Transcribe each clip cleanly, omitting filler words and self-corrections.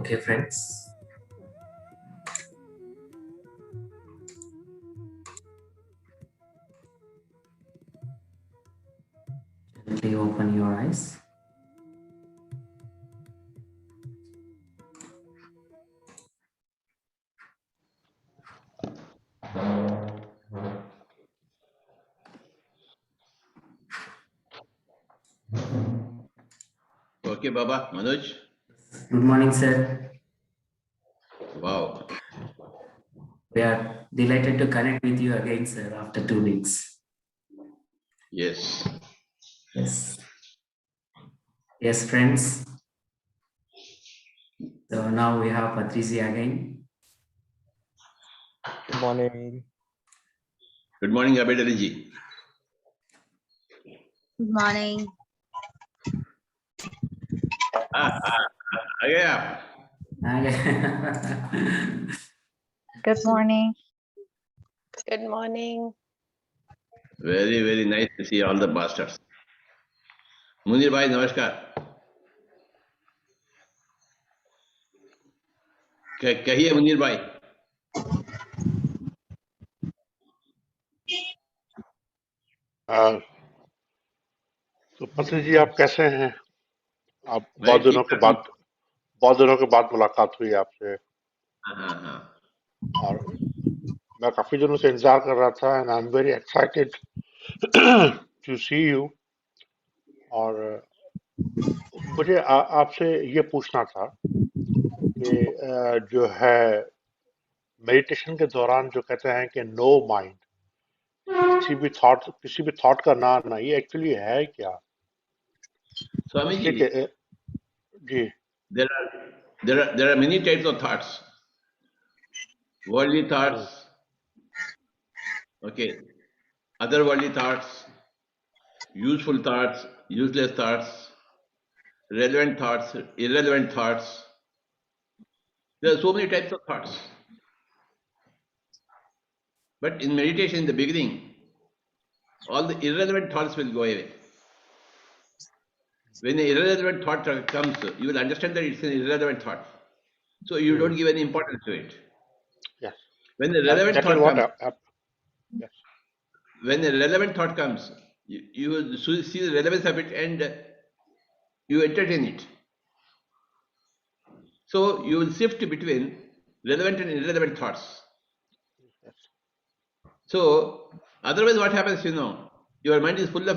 Okay, friends. Gently open your eyes. Okay, Baba, Manoj. Good morning, sir. Wow. We are delighted to connect with you again, sir, after 2 weeks. Yes. Yes. Yes, friends. So now we have Patricia again. Good morning. Good morning, Abedaliji. Good morning. Yeah. Good morning. Good morning. Very, very nice to see all the bastards. Munir Bhai, namaskar. कहिए मुनीर भाई. तो पत्री जी आप कैसे हैं? आप भाई बहुत दिनों के बाद मुलाकात हुई आपसे हाँ. और मैं काफी दिनों से इंतजार कर रहा था and I am very excited to see you. और मुझे आपसे ये पूछना था कि जो है मेडिटेशन के दौरान जो कहते हैं कि नो माइंड, किसी भी थॉट का ना आना, ये एक्चुअली है क्या? स्वामी इसलिए जी, जी there are many types of thoughts. Worldly thoughts, okay, otherworldly thoughts, useful thoughts, useless thoughts, relevant thoughts, irrelevant thoughts. There are so many types of thoughts. But in meditation, in the beginning, all the irrelevant thoughts will go away. When an irrelevant thought comes, you will understand that it's an irrelevant thought. So you don't give any importance to it. yes, When the relevant that is thought what comes, yes. when a relevant thought comes, you will see the relevance of it and you entertain it. So you will shift between relevant and irrelevant thoughts. So otherwise what happens, your mind is full of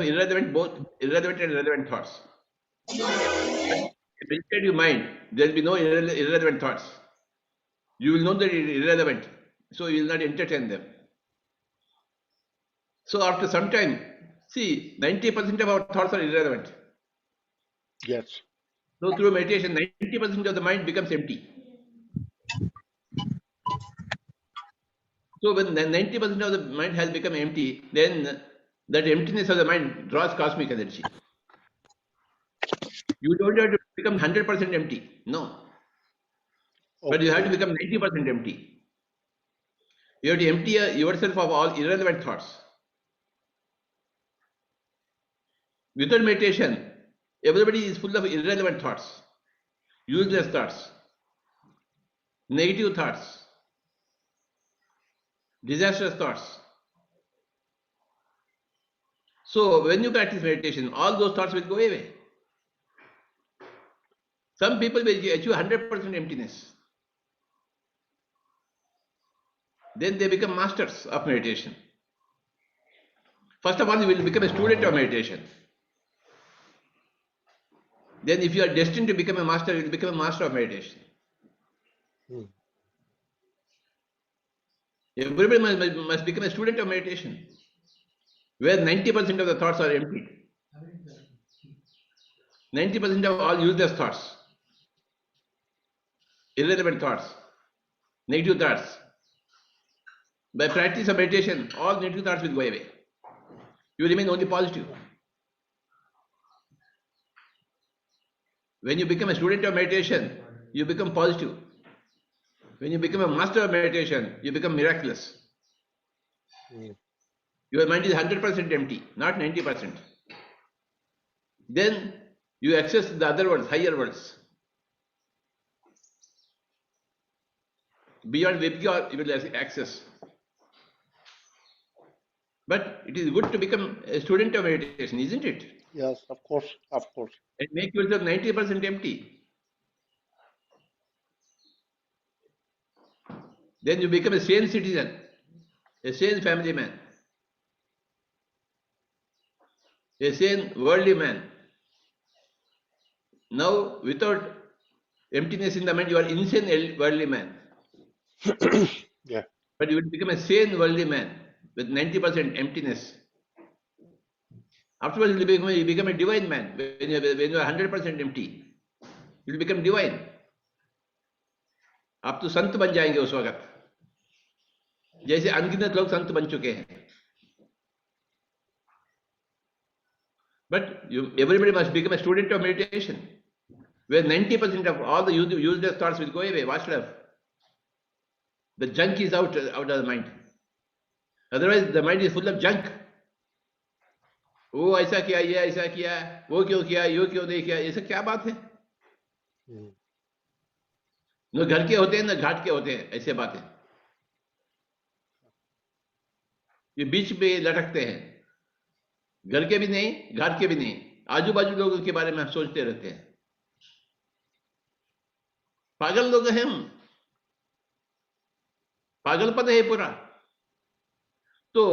both irrelevant and relevant thoughts. If instead you mind, there will be no irrelevant thoughts. You will know that it is irrelevant, so you will not entertain them. So after some time, see, 90% of our thoughts are irrelevant. Yes. So through meditation, 90% of the mind becomes empty. So when 90% of the mind has become empty, then that emptiness of the mind draws cosmic energy. You don't have to become 100% empty, no. But you have to Okay. become 90% empty. You have to empty yourself of all irrelevant thoughts. Without meditation, everybody is full of irrelevant thoughts, useless thoughts, negative thoughts, disastrous thoughts. So when you practice meditation, all those thoughts will go away. Some people will achieve 100% emptiness. Then they become masters of meditation. First of all, you will become a student of meditation. Then if you are destined to become a master, you will become a master of meditation. Hmm. Everybody must become a student of meditation, where 90% of the thoughts are emptied. 90% of all useless thoughts, irrelevant thoughts, negative thoughts. By practice of meditation, all negative thoughts will go away. You remain only positive. When you become a student of meditation, you become positive. When you become a master of meditation, you become miraculous. Hmm. Your mind is 100% empty, not 90%. Then you access the other worlds, higher worlds. Beyond Vibgyor, you will access. But it is good to become a student of meditation, isn't it? Yes, of course, of course. And make yourself 90% empty. Then you become a sane citizen, a sane family man, a sane worldly man. Now, without emptiness in the mind, you are insane worldly man. Yeah. But you will become a sane worldly man with 90% emptiness. Afterwards, you become a divine man. When you are 100% empty, you will become divine. आप तो संत बन जाएंगे उस वक्त, जैसे अनगिनत लोग संत बन चुके हैं. But everybody must become a student of meditation, where 90% of all the useless thoughts will go away. Vaslav, the junk is out of the mind. Otherwise, the mind is full of junk. वो ऐसा किया, ये ऐसा किया, वो क्यों किया, ये क्यों नहीं किया, ये सब क्या बात है? Hmm. न घर के होते हैं न घाट के होते हैं, ऐसे बातें. ये बीच में लटकते हैं, घर के भी नहीं, घाट के भी नहीं, आजू बाजू लोगों के बारे में हम सोचते रहते हैं. पागल लोग हैं हम, पागलपन है पूरा. तो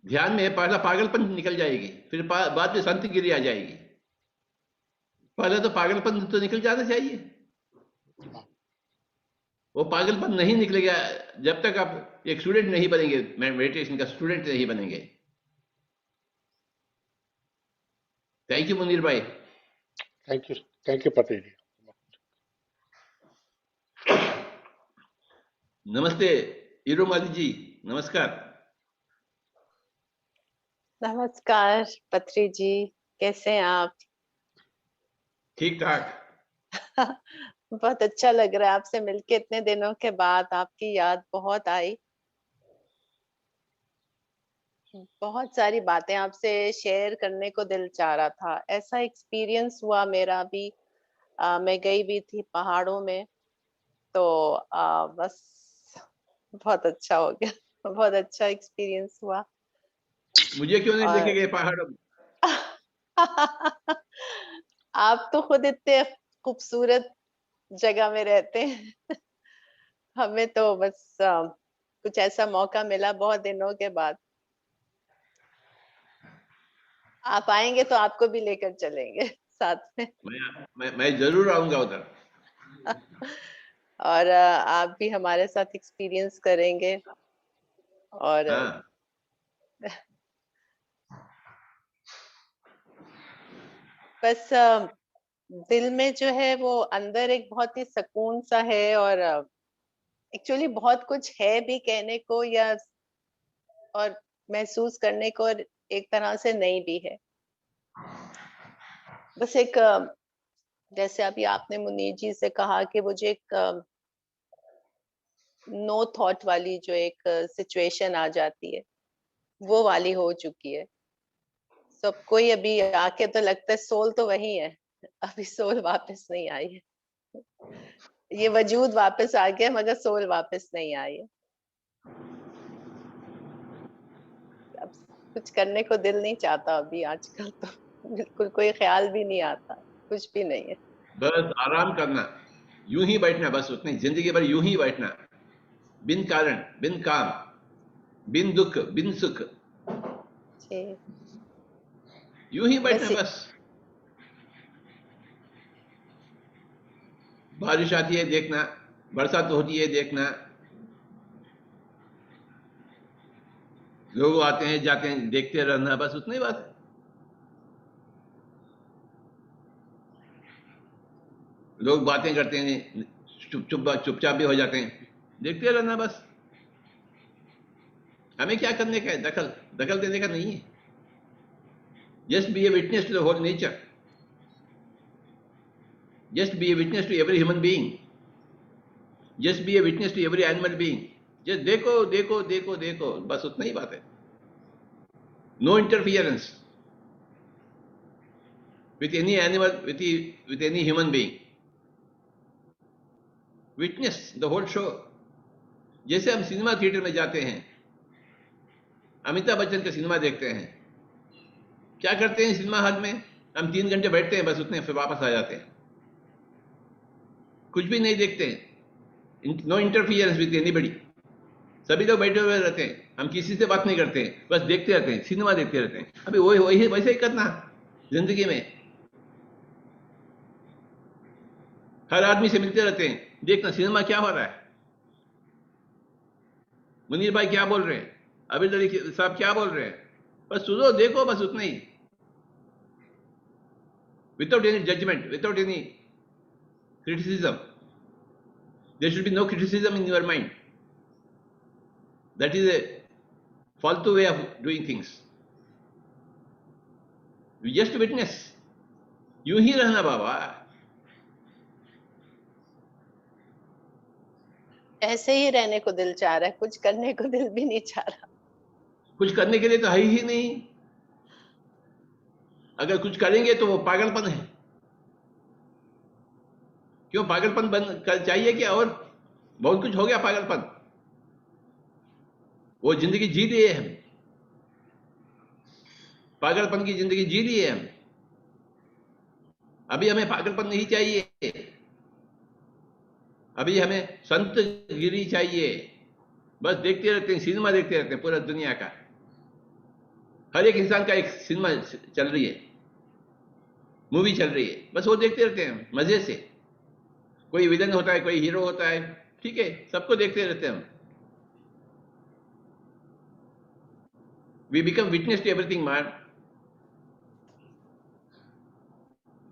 ध्यान में पहला पागलपन निकल जाएगी, फिर बाद में संत गिरी आ जाएगी. पहले तो पागलपन तो निकल जाना चाहिए. वो पागलपन नहीं निकलेगा जब तक आप एक स्टूडेंट नहीं बनेंगे, मेडिटेशन का स्टूडेंट नहीं बनेंगे. थैंक यू मुनीर भाई. Thank you, Patel. नमस्ते इरोमाली जी, नमस्कार. नमस्कार पत्री जी, कैसे हैं आप? ठीक ठाक. बहुत अच्छा लग रहा है आपसे मिलके, इतने दिनों के बाद आपकी याद बहुत आई. बहुत सारी बातें आपसे शेयर करने को दिल चाह रहा था. ऐसा एक्सपीरियंस हुआ मेरा भी. मैं गई भी थी पहाड़ों में, तो बस बहुत अच्छा हो गया. बहुत अच्छा एक्सपीरियंस हुआ. मुझे क्यों नहीं लेके गए पहाड़ों में? आप तो खुद इतने खूबसूरत जगह में रहते हैं. हमें तो बस कुछ ऐसा मौका मिला बहुत दिनों के बाद. आप आएंगे तो आपको भी लेकर चलेंगे साथ में. मैं जरूर आऊंगा उधर. और आप भी हमारे साथ एक्सपीरियंस करेंगे. और हाँ. बस दिल में जो है वो अंदर एक बहुत ही सुकून सा है. और एक्चुअली बहुत कुछ है भी कहने को या और महसूस करने को, और एक तरह से नहीं भी है। बस एक जैसे अभी आपने मुनीर जी से कहा कि मुझे एक नो थॉट वाली जो एक सिचुएशन आ जाती है, वो वाली हो चुकी है। सब कोई अभी आके तो लगता है सोल तो वही है, अभी सोल वापस नहीं आई है। ये वजूद वापस आ गया मगर सोल वापस नहीं आई है। अब कुछ करने को दिल नहीं चाहता अभी आजकल तो, बिल्कुल कोई ख्याल भी नहीं आता, कुछ भी नहीं है। बस आराम करना, यूं ही बैठना, बस उतनी जिंदगी भर यूं ही बैठना, बिन कारण, बिन काम, बिन दुख, बिन सुख, जी यूं ही बैठना बस बस। बारिश आती है देखना, बरसात होती है देखना, लोग आते हैं जाते हैं देखते रहना, बस उतनी बात है। लोग बातें करते हैं, चुपचाप भी हो जाते हैं, देखते रहना बस। हमें क्या करने का है? दखल देने का नहीं है। Just be a witness to the whole nature, just be a witness to every human being, just be a witness to every animal being. Just देखो देखो देखो देखो, बस उतना ही बात है। No interference with any animal, with any human being. Witness the whole show. जैसे हम सिनेमा थिएटर में जाते हैं, अमिताभ बच्चन का सिनेमा देखते हैं, क्या करते हैं सिनेमा हॉल में? हम 3 घंटे बैठते हैं, बस उतने, फिर वापस आ जाते हैं, कुछ भी नहीं देखते हैं। No interference with anybody. सभी लोग बैठे हुए रहते हैं, हम किसी से बात नहीं करते हैं, बस देखते रहते हैं, सिनेमा देखते रहते हैं। अभी वही वैसे ही करना जिंदगी में। हर आदमी से मिलते रहते हैं, देखना सिनेमा क्या हो रहा है, मुनीर भाई क्या बोल रहे हैं, अबिल अली साहब क्या बोल रहे हैं, बस सुनो देखो, बस उतना ही। Without any judgement, without any criticism. There should be no criticism in your mind. That is a faltu way of doing things. We just witness. यूं ही रहना बाबा। ऐसे ही रहने को दिल चाह रहा है, कुछ करने को दिल भी नहीं चाह रहा। कुछ करने के लिए तो है ही नहीं। अगर कुछ करेंगे तो वो पागलपन है। क्यों पागलपन बंद कर चाहिए क्या? और बहुत कुछ हो गया पागलपन, वो जिंदगी जी लिए हम, पागलपन की जिंदगी जी ली है हम। अभी हमें पागलपन नहीं चाहिए, अभी हमें संत गिरी चाहिए। बस देखते रहते हैं, सिनेमा देखते रहते हैं, पूरा दुनिया का हर एक इंसान का एक सिनेमा चल रही है, मूवी चल रही है, बस वो देखते रहते हैं मजे से। कोई विलन होता है, कोई हीरो होता है, ठीक है, सबको देखते रहते हैं हम। We become witness to everything, man.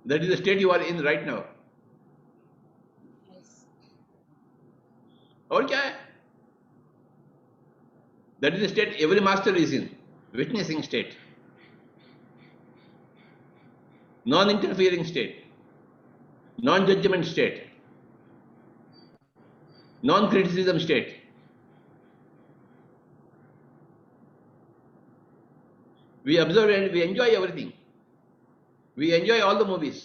That is the state you are in right now. और क्या है? That is the state every master is in, witnessing state, non-interfering state, non-judgment state, non-criticism state. We observe and we enjoy everything. We enjoy all the movies.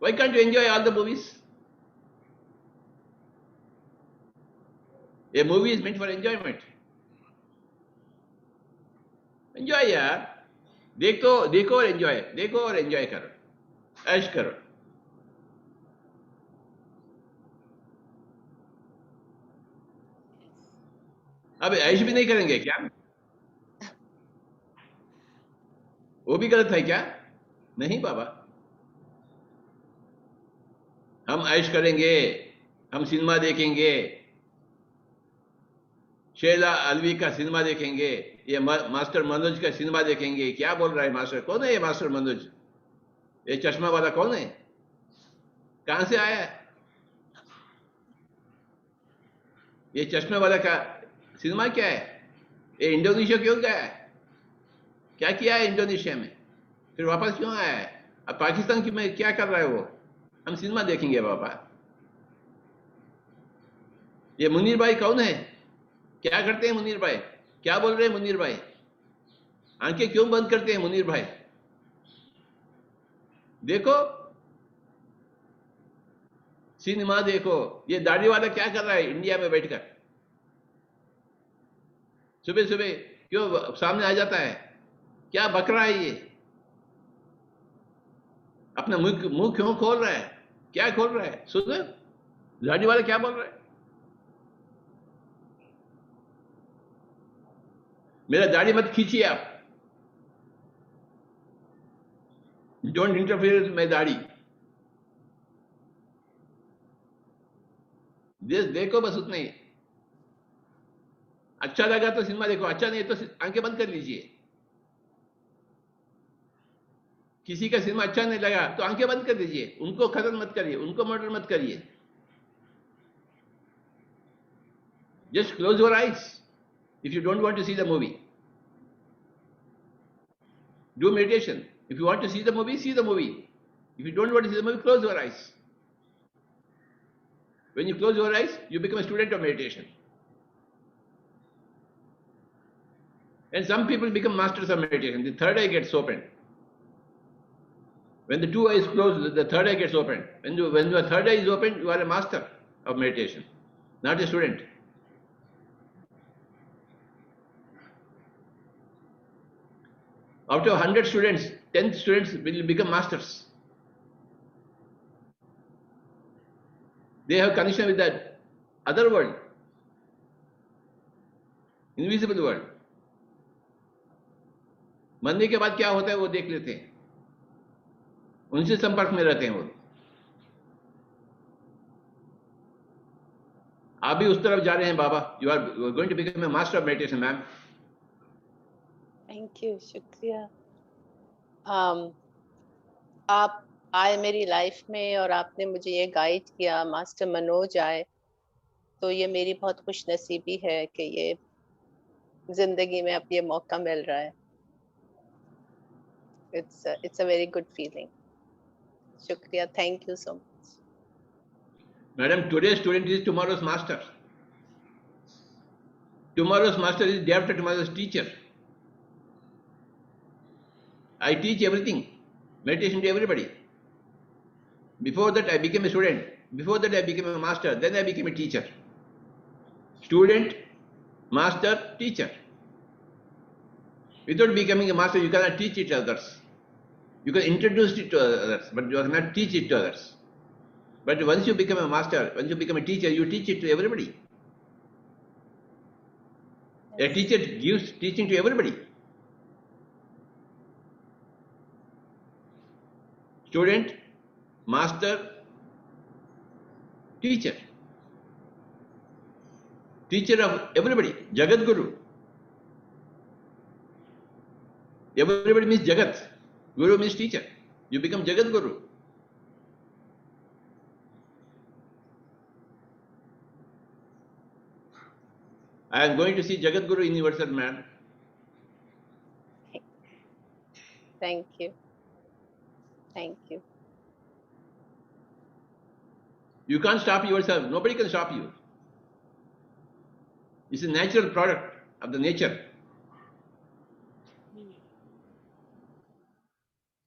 Why can't you enjoy all the movies? A movie is meant for enjoyment. Enjoy यार, देखो और enjoy, देखो और enjoy करो, ऐश करो। अब ऐश भी नहीं करेंगे क्या? वो भी गलत है क्या? नहीं बाबा, हम ऐश करेंगे, हम सिनेमा देखेंगे, शेला अलवी का सिनेमा देखेंगे, ये मास्टर मनोज का सिनेमा देखेंगे। क्या बोल रहा है मास्टर? कौन है ये मास्टर मनोज? ये चश्मा वाला कौन है? कहां से आया है ये चश्मे वाला का सिनेमा? क्या है ये? इंडोनेशिया क्यों गया है? क्या किया है इंडोनेशिया में? फिर वापस क्यों आया है? अब पाकिस्तान की में क्या कर रहा है वो? हम सिनेमा देखेंगे बाबा। ये मुनीर भाई कौन है? क्या करते हैं मुनीर भाई? क्या बोल रहे हैं मुनीर भाई? आंखें क्यों बंद करते हैं मुनीर भाई? देखो सिनेमा देखो। ये दाढ़ी वाला क्या कर रहा है इंडिया में बैठकर? सुबह सुबह क्यों सामने आ जाता है? क्या बक रहा है ये? अपना मुंह मुंह क्यों खोल रहा है? क्या खोल रहा है? सुन, दाढ़ी वाला क्या बोल रहा है? मेरा दाढ़ी मत खींचिए आप। डोंट इंटरफियर विद माय दाढ़ी। देखो बस उतना ही। अच्छा लगा तो सिनेमा देखो, अच्छा नहीं तो आंखें बंद कर लीजिए। किसी का सिनेमा अच्छा नहीं लगा तो आंखें बंद कर दीजिए। उनको खत्म मत करिए, उनको मर्डर मत करिए। Just close your eyes if you don't want to see the movie. Do meditation. If you want to see the movie, see the movie. If you don't want to see the movie, close your eyes. When you close your eyes, you become a student of meditation. And some people become masters of meditation. The third eye gets opened. When the two eyes close, the third eye gets opened. When your third eye is opened, you are a master of meditation, not a student. Out of 100 students, 10 students will become masters. They have connection with that other world, invisible world. मरने के बाद क्या होता है वो देख लेते हैं, उनसे संपर्क में रहते हैं वो। आप भी उस तरफ जा रहे हैं बाबा। You are going to become a master of meditation ma'am. Thank you, शुक्रिया। आप आए मेरी लाइफ में और आपने मुझे ये गाइड किया, मास्टर मनोज आए, तो ये मेरी बहुत खुश नसीबी है कि ये जिंदगी में अब ये मौका मिल रहा है। It's a very good feeling. शुक्रिया, thank you so much. Madam, today student is tomorrow's master. Tomorrow's master is day after tomorrow's teacher. I teach everything, meditation to everybody. Before that, I became a student. Before that, I became a master. Then I became a teacher. Student, master, teacher. Without becoming a master, you cannot teach it to others. You can introduce it to others, but you cannot teach it to others. But once you become a master, once you become a teacher, you teach it to everybody. A teacher gives teaching to everybody. Student, master, teacher. Teacher of everybody, Jagat Guru. Everybody means Jagat. Guru means teacher. You become Jagat Guru. I am going to see Jagat Guru Universal Man. Thank you, thank you. You can't stop yourself. Nobody can stop you. It's a natural product of the nature.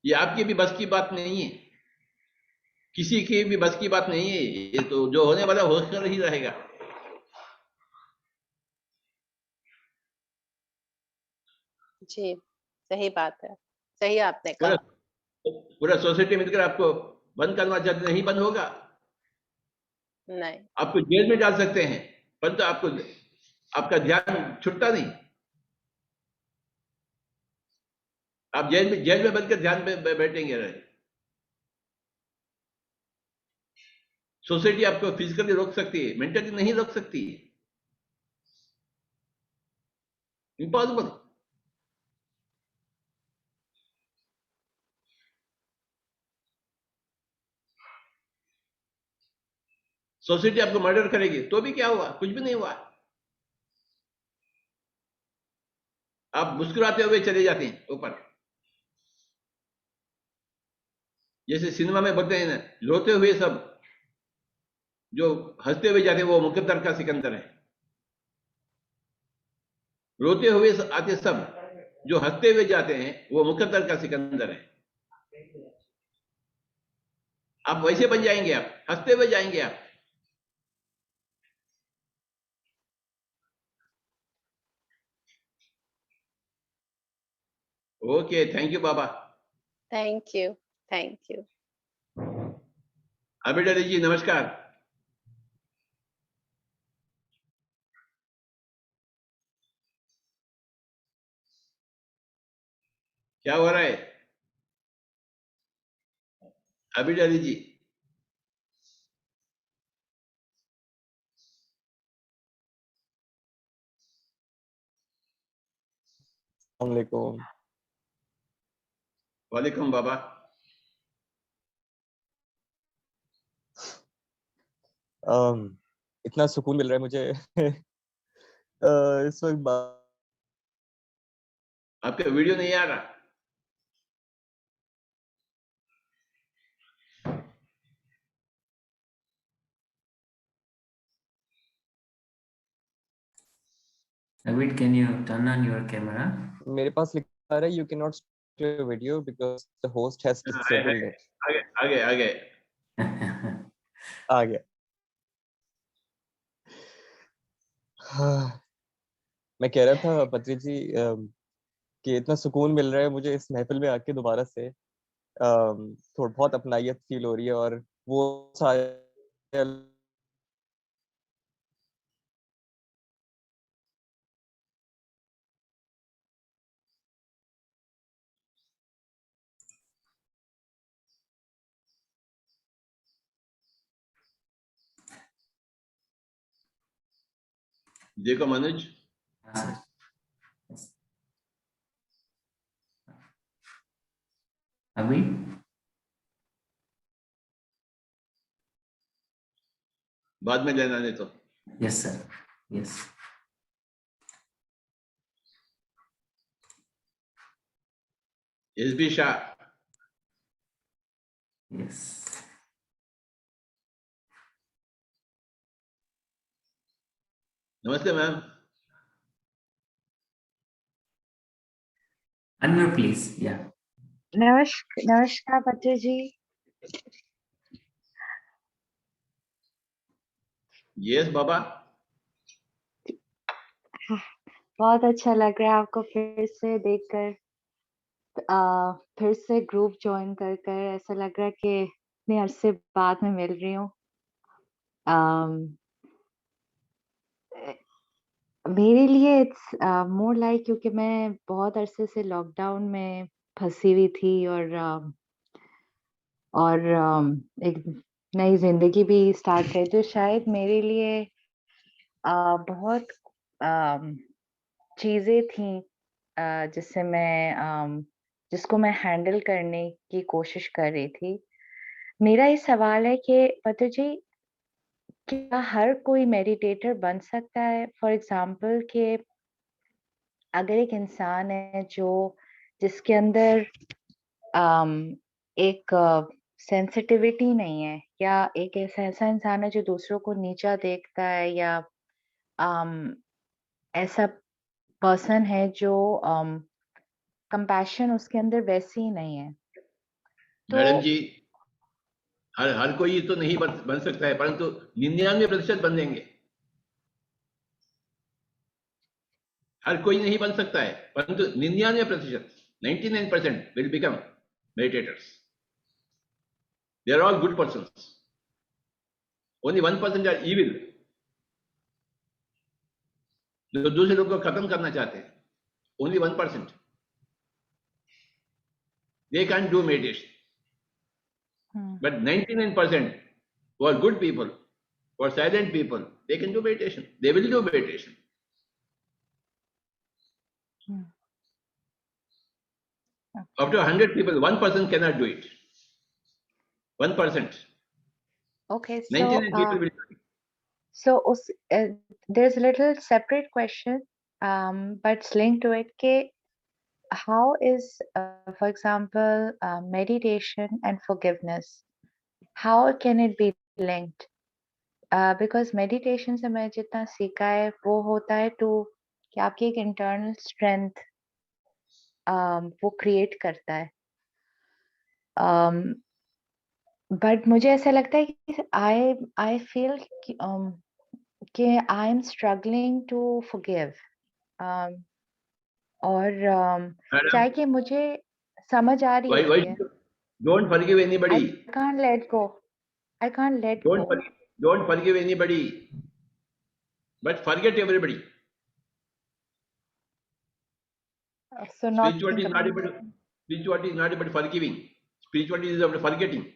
ये आपकी भी बस की बात नहीं है, किसी की भी बस की बात नहीं है। ये तो जो होने वाला होकर ही रहेगा। जी, सही बात है, सही आपने पूरा कहा। पूरा सोसाइटी मिलकर आपको बंद करना चाहते, नहीं बंद होगा। नहीं, आपको जेल में डाल सकते हैं, परंतु आपको आपका ध्यान छुटता नहीं। आप जेल में बंद कर ध्यान में बैठेंगे रहे। सोसाइटी आपको फिजिकली रोक सकती है, मेंटली नहीं रोक सकती है। इम्पॉसिबल। सोसाइटी आपको मर्डर करेगी तो भी क्या हुआ, कुछ भी नहीं हुआ, आप मुस्कुराते हुए चले जाते हैं ऊपर। जैसे सिनेमा में बोलते हैं ना, रोते हुए सब, जो हंसते हुए जाते हैं वो मुकद्दर का सिकंदर है। रोते हुए आते सब, जो हंसते हुए जाते हैं वो मुकद्दर का सिकंदर है। आप वैसे बन जाएंगे, आप हंसते हुए जाएंगे आप। ओके, थैंक यू बाबा। Thank you, thank you. अभिडरी जी नमस्कार। क्या हो रहा है अभिडरी जी? वालेकुम। वालेकुम बाबा। इतना सुकून मिल रहा है मुझे इस वक्त आपका वीडियो नहीं आ रहा? David, can you turn on your camera? मेरे पास लिखा रहा है you cannot start your video because the host has disabled it. आगे आगे आगे। आ गया। मैं कह रहा था पत्री जी कि इतना सुकून मिल रहा है मुझे इस महफिल में आके दोबारा से। थोड़ा बहुत अपनाइयत फील हो रही है और वो सारे देखो मनोज, Yes. Abhi? बाद में लेना नहीं तो। Yes, sir. Yes. SB Shah, Yes. नमस्ते मैम। Unmute, please. Yeah. नमस्कार पत्र जी। यस बाबा। बहुत अच्छा लग रहा है आपको फिर से देखकर, फिर से ग्रुप ज्वाइन कर कर ऐसा लग रहा है कि इतने अरसे बाद में मिल रही हूँ। मेरे लिए इट्स मोर लाइक, क्योंकि मैं बहुत अरसे से लॉकडाउन में फंसी हुई थी और एक नई जिंदगी भी स्टार्ट करी, तो शायद मेरे लिए बहुत चीजें थी जिसको मैं हैंडल करने की कोशिश कर रही थी। मेरा ये सवाल है कि पता जी, क्या हर कोई मेडिटेटर बन सकता है? फॉर एग्जाम्पल कि अगर एक इंसान है जिसके अंदर एक सेंसिटिविटी नहीं है, या एक ऐसा इंसान है जो दूसरों को नीचा देखता है, या ऐसा पर्सन है जो कंपैशन उसके अंदर वैसे ही नहीं है, तो मैडम जी, हर कोई तो नहीं बन सकता है, परंतु 99% बन देंगे। हर कोई नहीं बन सकता है, परंतु 99%, 99% will become meditators. They are all good persons. Only 1% are evil. जो दूसरे लोगों को खत्म करना चाहते हैं, only 1%. They can't do meditation. But 99% who are good people, who are silent people, they can do meditation. They will do meditation. Out of 100 people, 1% cannot do it. 1%. Okay, 99 people will. so there's a little separate question, but it's linked to it. How is, for example, meditation and forgiveness? How can it be linked? Because meditation से मैं जितना सीखा है वो होता है कि आपकी एक internal strength वो create करता है. But मुझे ऐसा लगता है कि I feel कि I am struggling to forgive. और चाहे कि मुझे समझ आ रही Why होती है. don't forgive anybody. I can't let go. I can't let go. Don't forgive anybody, but forget everybody. So not Spirituality think is not about about it. spirituality is not about forgiving. Spirituality is about forgetting,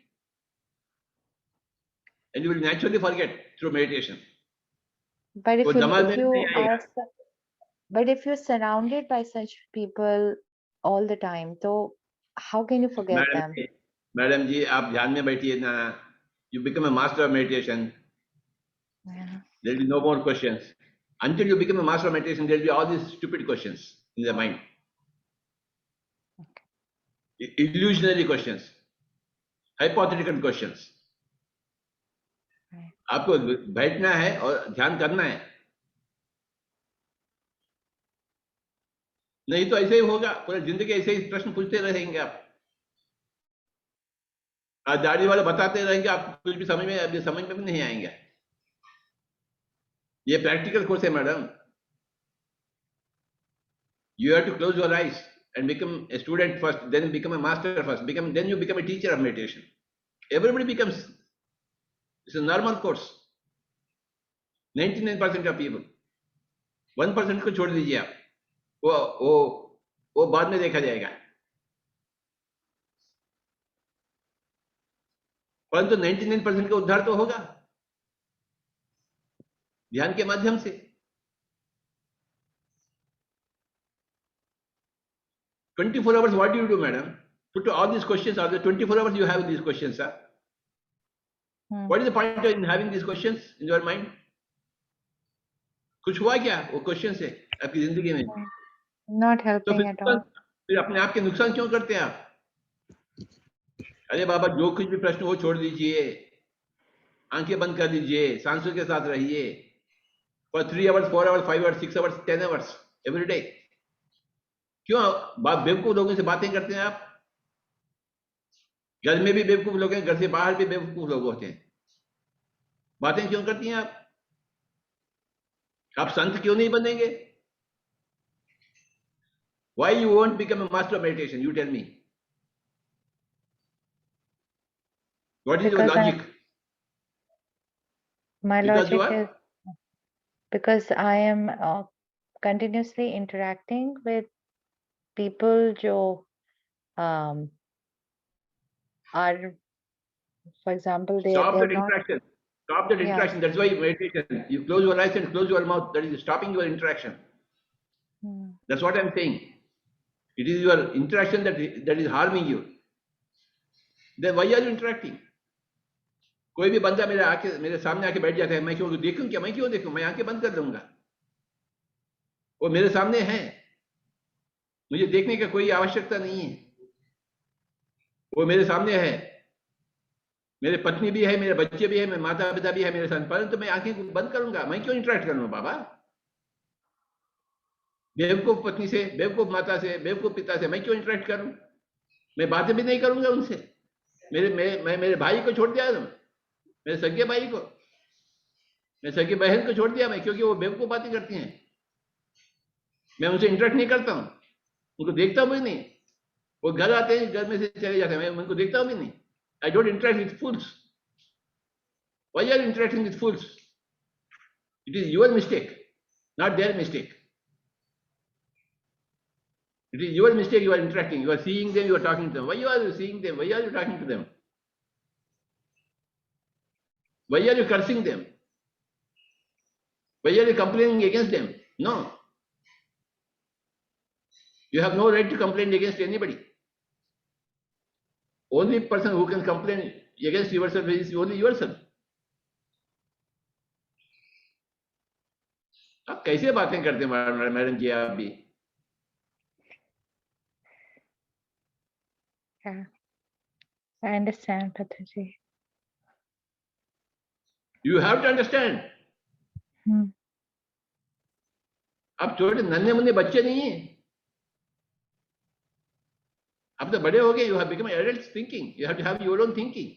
and you will naturally forget through meditation. But वो दिमाग में नहीं आएगा. if you're surrounded by such people all the time, so how can you forget them? Madam ji आप ध्यान में बैठिए ना. You become a master of meditation. Yeah. There will be no more questions. Until you become a master of meditation, there will be all these stupid questions in the mind. Illusionary questions, hypothetical questions. Right. आपको बैठना है और ध्यान करना है, नहीं तो ऐसे ही होगा. पूरी जिंदगी ऐसे ही प्रश्न पूछते रहेंगे आप. आज दाढ़ी वाले बताते रहेंगे, आप कुछ भी समझ में भी नहीं आएंगे. ये प्रैक्टिकल कोर्स है madam. You have to close your eyes and become a student first, then become a master first, then you become a teacher of meditation. Everybody becomes. It's a normal course. 99% of people. 1% को छोड़ दीजिए आप. वो बाद में देखा जाएगा. परंतु 99% का उद्धार तो होगा ध्यान के माध्यम से. "24 hours, what do you do, madam? Put all these questions. Are the 24 hours you have these questions, sir? What is the point in having these questions in your mind? कुछ हुआ क्या वो क्वेश्चन से आपकी जिंदगी में? Not तो helping at all. फिर अपने आप के नुकसान क्यों करते हैं आप? अरे बाबा जो कुछ भी प्रश्न हो छोड़ दीजिए, आंखें बंद कर दीजिए, सांसों के साथ रहिए. For 3 hours, 4 hours, 5 hours, 6 hours, 10 hours every day. क्यों बेवकूफ लोगों से बातें करते हैं आप? घर में भी बेवकूफ लोग हैं, घर से बाहर भी बेवकूफ लोग होते हैं. बातें क्यों करती हैं आप? आप संत क्यों नहीं बनेंगे? Why you won't become a master of meditation? You tell me. What is your Because logic? My Because you logic are? is because I am continuously interacting with people जो are, for example, Stop they're that not. interaction. Stop that Yeah. interaction. That's why meditation. You close your eyes and close your mouth. That is stopping your interaction. That's what I'm saying. It is your interaction that is harming you. Then why are you interacting? कोई भी बंदा मेरे सामने आके बैठ जाता है, मैं क्यों देखूं क्या? मैं क्यों देखूं? मैं आंखें बंद कर दूंगा. वो मेरे सामने है, मुझे देखने का कोई आवश्यकता नहीं है. वो मेरे सामने है, मेरे पत्नी भी है, मेरे बच्चे भी है, मेरे माता पिता भी है मेरे साथ, परंतु मैं आंखें बंद करूंगा. मैं क्यों इंटरेक्ट करूंगा बाबा? बेवकूफ पत्नी से, बेवकूफ माता से, बेवकूफ पिता से मैं क्यों इंटरेक्ट करूं? मैं बातें भी नहीं करूंगा उनसे. मेरे भाई को छोड़ दिया, मेरे सगे भाई को, मेरे सगे बहन को छोड़ दिया मैं, क्योंकि वो बेवकूफ बातें करती हैं. मैं उनसे इंटरेक्ट नहीं करता हूं, उनको देखता भी नहीं. वो घर आते हैं, घर में से चले जाते हैं, मैं उनको देखता भी नहीं. I don't interact with fools. Why are you interacting with fools? It is your mistake, not their mistake. It is your mistake. You are interacting. You are seeing them. You are talking to them. Why are you seeing them? Why are you talking to them? Why are you cursing them? Why are you complaining against them? No. You have no right to complain against anybody. Only person who can complain against yourself is only yourself. आप कैसे बातें करते हैं madam ji आप भी? Yeah, I understand, Pataji. You have to understand. Hmm. आप छोटे नन्हे मुन्ने बच्चे नहीं हैं, आप तो बड़े हो गए. You have become adults thinking. You have to have your own thinking.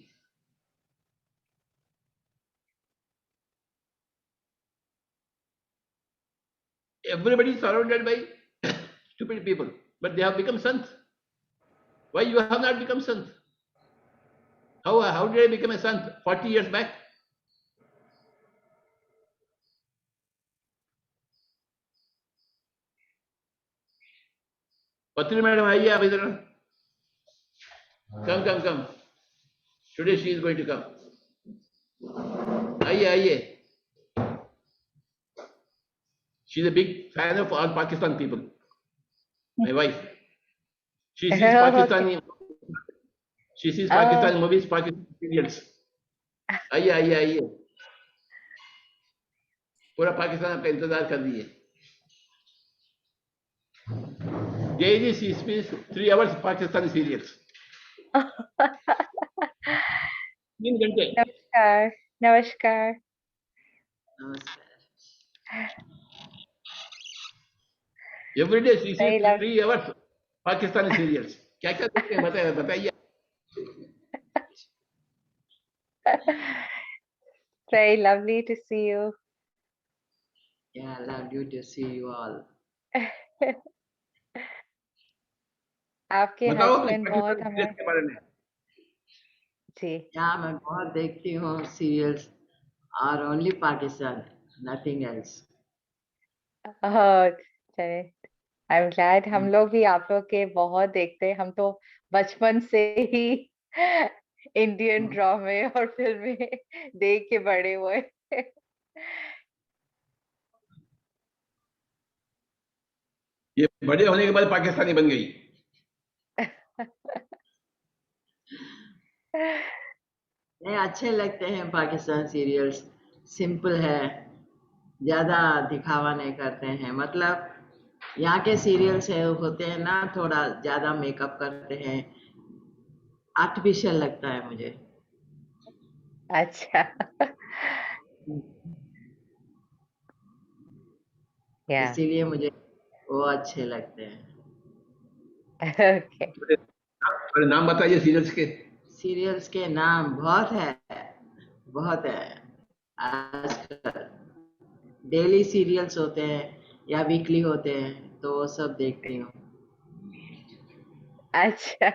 Everybody is surrounded by stupid people, but they have become sons. Why you have not become sons? How did I become a son 40 years back? पत्री madam आइए आप इधर. Come. Today she is going to come. आइए. She is a big fan of all Pakistan people. My wife. She sees Okay. Pakistani. She sees Oh. Pakistani movies, Pakistani serials. आइए. पूरा पाकिस्तान आपका इंतजार कर दिए. Daily she speaks 3 hours Pakistani serials. 3 घंटे. Namaskar. Every day she Very sees 3 hours Pakistani serials. क्या देखते हैं बताइए. Very lovely to see you. Yeah, lovely to see you all. आपके बताओ हस्बैंड बहुत पाकिस्तानी हमें serials के बारे में. जी Yeah, मैं बहुत देखती हूँ serials और only Pakistan, nothing else. चले आई एम ग्लैड. हम लोग भी आप लोग के बहुत देखते हैं. हम तो बचपन से ही इंडियन ड्रामे और फिल्में देख के बड़े हुए. ये बड़े होने के बाद पाकिस्तानी बन गई. नहीं, अच्छे लगते हैं पाकिस्तान सीरियल्स. सिंपल है, ज्यादा दिखावा नहीं करते हैं. मतलब यहाँ के सीरियल्स होते हैं ना, थोड़ा ज्यादा मेकअप करते हैं, आर्टिफिशियल लगता है मुझे. अच्छा. या इसीलिए मुझे वो अच्छे लगते हैं. ओके. और नाम बताइए सीरियल्स के. सीरियल्स के नाम बहुत है. आजकल डेली सीरियल्स होते हैं या वीकली होते हैं, तो वो सब देखती हूँ. अच्छा.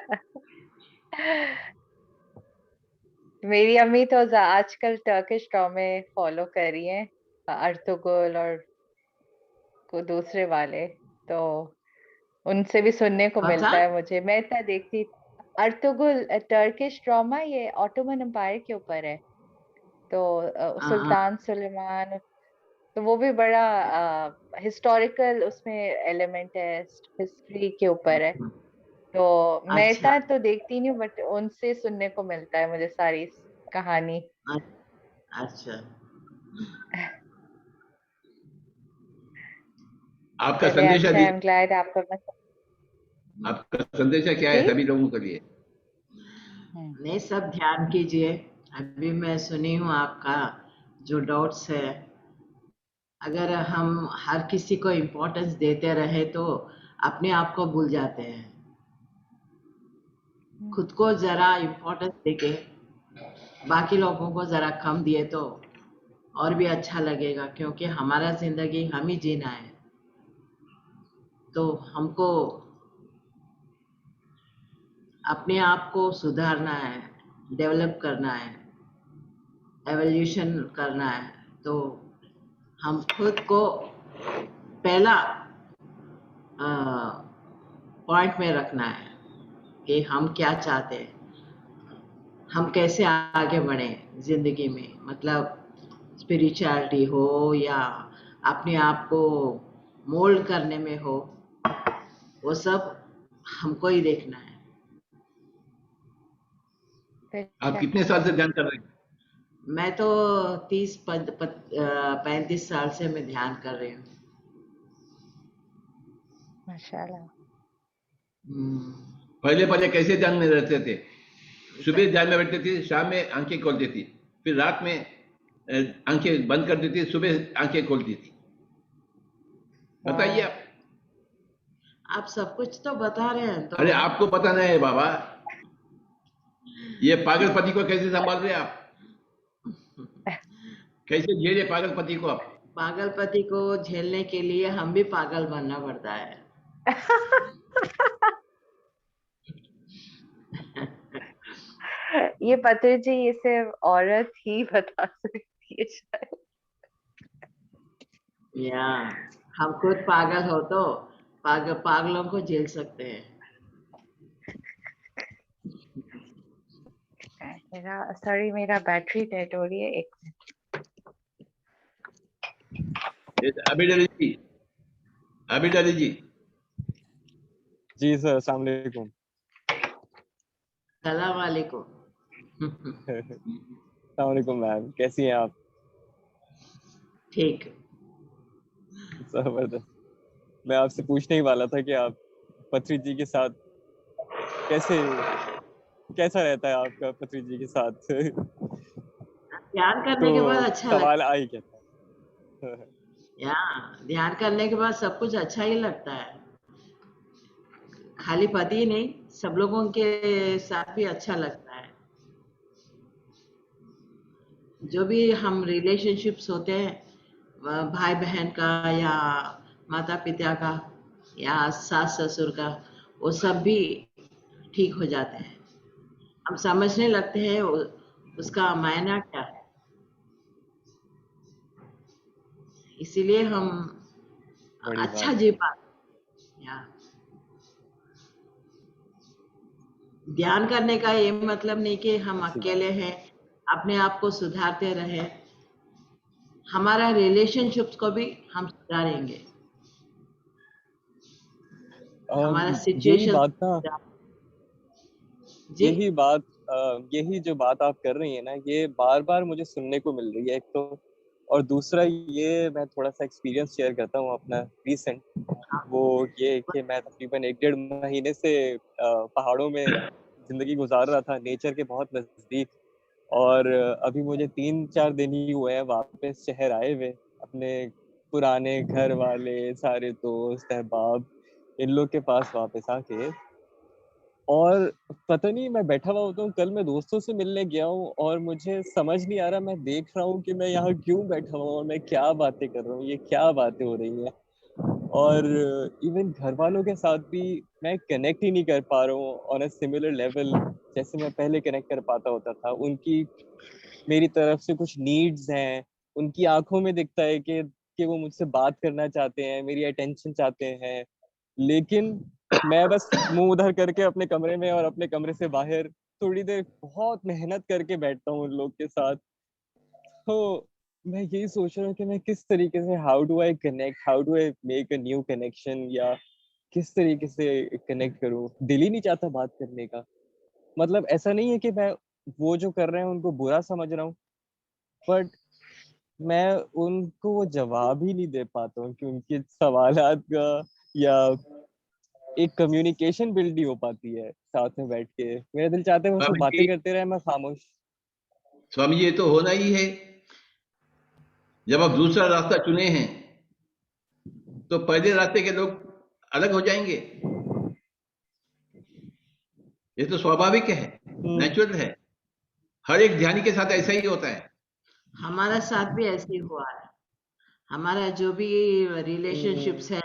मेरी अम्मी तो आजकल टर्किश ड्रामे फॉलो कर रही हैं, अर्तुगरुल और को दूसरे वाले. तो उनसे भी सुनने को कौन मिलता सा? है मुझे. मैं इतना देखती. अर्तुगरुल टर्किश ड्रामा, ये ऑटोमन एम्पायर के ऊपर है. तो हाँ. सुल्तान सुलेमान. तो वो भी बड़ा हिस्टोरिकल उसमें एलिमेंट है, हिस्ट्री के ऊपर है. तो मैं अच्छा. इतना तो देखती नहीं हूँ, बट उनसे सुनने को मिलता है मुझे सारी कहानी. अच्छा. आपका चलिए संदेश अच्छा. आई एम ग्लैड आपका आपका संदेश क्या है जी? सभी लोगों के लिए? नहीं, सब ध्यान कीजिए. अभी मैं सुनी हूँ आपका जो डाउट्स है. अगर हम हर किसी को इम्पोर्टेंस देते रहे तो अपने आप को भूल जाते हैं. खुद को जरा इम्पोर्टेंस देके बाकी लोगों को जरा कम दिए तो और भी अच्छा लगेगा, क्योंकि हमारा जिंदगी हम ही जीना है. तो हमको अपने आप को सुधारना है, डेवलप करना है, एवोल्यूशन करना है. तो हम खुद को पहला पॉइंट में रखना है कि हम क्या चाहते हैं, हम कैसे आगे बढ़े जिंदगी में. मतलब स्पिरिचुअलिटी हो या अपने आप को मोल्ड करने में हो, वो सब हमको ही देखना है. आप कितने साल से ध्यान कर रहे हैं? मैं तो 35 साल से मैं ध्यान कर रही हूँ। माशाल्लाह। हम्म, पहले पहले कैसे ध्यान में रहते थे? सुबह ध्यान में बैठते थे, शाम में आंखें खोलती थी, फिर रात में आंखें बंद कर देती, सुबह आंखें खोलती थी। बताइए आप। आप सब कुछ तो बता रहे हैं अरे तो आपको पता नहीं है बाबा, ये पागलपति को कैसे संभाल रहे हैं आप? कैसे झेले पागलपति को आप? पागलपति को झेलने के लिए हम भी पागल बनना पड़ता है। ये पत्र जी, ये सिर्फ औरत ही बता सकती है शायद। या हम खुद पागल हो तो पागलों को झेल सकते हैं। मेरा बैटरी डेड हो रही है, एक अभी डाली जी। जी सर, अस्सलाम वालेकुम। सलाम वालेकुम। अस्सलाम वालेकुम मैम, कैसी हैं आप? ठीक। जबरदस्त। मैं आपसे पूछने ही वाला था कि आप पत्री जी के साथ कैसा रहता है आपका पत्री जी के साथ? ध्यान करने तो के बाद अच्छा लगता सवाल आ ही क्या था। है। या ध्यान करने के बाद सब कुछ अच्छा ही लगता है। खाली पति ही नहीं, सब लोगों के साथ भी अच्छा लगता है। जो भी हम रिलेशनशिप्स होते हैं, भाई बहन का या माता पिता का या सास ससुर का, वो सब भी ठीक हो जाते हैं। हम समझने लगते हैं उसका मायना क्या है। इसीलिए हम बड़ी अच्छा बात जी है। पाते हैं। ध्यान करने का ये मतलब नहीं कि हम अच्छी बात अकेले हैं, अपने आप को सुधारते रहे। हमारा रिलेशनशिप्स को भी हम सुधारेंगे, हमारा यही सिचुएशन बात ना, जी। यही जो बात आप कर रही है ना, ये बार बार मुझे सुनने को मिल रही है, एक तो। और दूसरा ये, मैं थोड़ा सा एक्सपीरियंस शेयर करता हूँ अपना रीसेंट। वो ये कि मैं तकरीबन 1-1.5 महीने से पहाड़ों में जिंदगी गुजार रहा था, नेचर के बहुत नजदीक। और अभी मुझे 3-4 दिन ही हुए हैं वापस शहर आए हुए। अपने पुराने घर वाले सारे दोस्त अहबाब इन लोग के पास वापस आके, और पता नहीं, मैं बैठा हुआ होता हूँ, कल मैं दोस्तों से मिलने गया हूँ और मुझे समझ नहीं आ रहा, मैं देख रहा हूँ कि मैं यहाँ क्यों बैठा हुआ हूँ और मैं क्या बातें कर रहा हूँ, ये क्या बातें हो रही हैं। और इवन घर वालों के साथ भी मैं कनेक्ट ही नहीं कर पा रहा हूँ ऑन अ सिमिलर लेवल, जैसे मैं पहले कनेक्ट कर पाता होता था। उनकी मेरी तरफ से कुछ नीड्स हैं, उनकी आंखों में दिखता है कि वो मुझसे बात करना चाहते हैं, मेरी अटेंशन चाहते हैं। लेकिन मैं बस मुंह उधर करके अपने कमरे में और अपने कमरे से बाहर थोड़ी देर बहुत मेहनत करके बैठता हूँ उन लोग के साथ। तो मैं यही सोच रहा हूँ कि मैं किस तरीके से, how do I connect, how do I make a new connection, या किस तरीके से कनेक्ट करूँ। दिल ही नहीं चाहता बात करने का। मतलब ऐसा नहीं है कि मैं वो जो कर रहे हैं उनको बुरा समझ रहा हूँ, बट मैं उनको वो जवाब ही नहीं दे पाता हूँ कि उनके सवालात का, या एक कम्युनिकेशन बिल्ड नहीं हो पाती है साथ में बैठ के। मेरा दिल चाहता है वो सब स्वामी बातें जी, करते रहे, मैं खामोश। स्वामी जी, ये तो होना ही है। जब आप दूसरा रास्ता चुने हैं, तो पहले रास्ते के लोग अलग हो जाएंगे। ये तो स्वाभाविक है, नेचुरल है। हर एक ध्यानी के साथ ऐसा ही होता है। हमारा साथ भी ऐसे ही हुआ है। हमारा जो भी रिलेशनशिप्स है,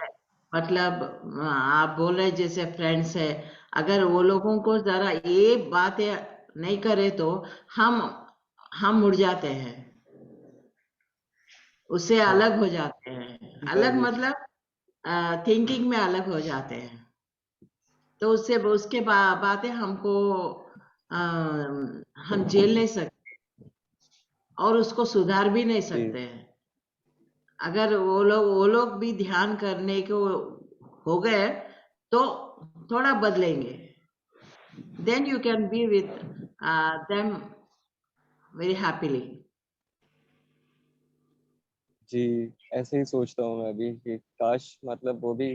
मतलब आप बोल रहे जैसे फ्रेंड्स है, अगर वो लोगों को जरा ये बात नहीं करे तो हम हम मुड़ जाते हैं, उससे अलग हो जाते हैं। अलग जरूर। मतलब थिंकिंग में अलग हो जाते हैं। तो उससे उसके बातें हमको हम झेल नहीं सकते और उसको सुधार भी नहीं जी सकते हैं। अगर वो लोग भी ध्यान करने को हो गए तो थोड़ा बदलेंगे, then you can be with them very happily. जी, ऐसे ही सोचता हूँ मैं भी कि काश मतलब वो भी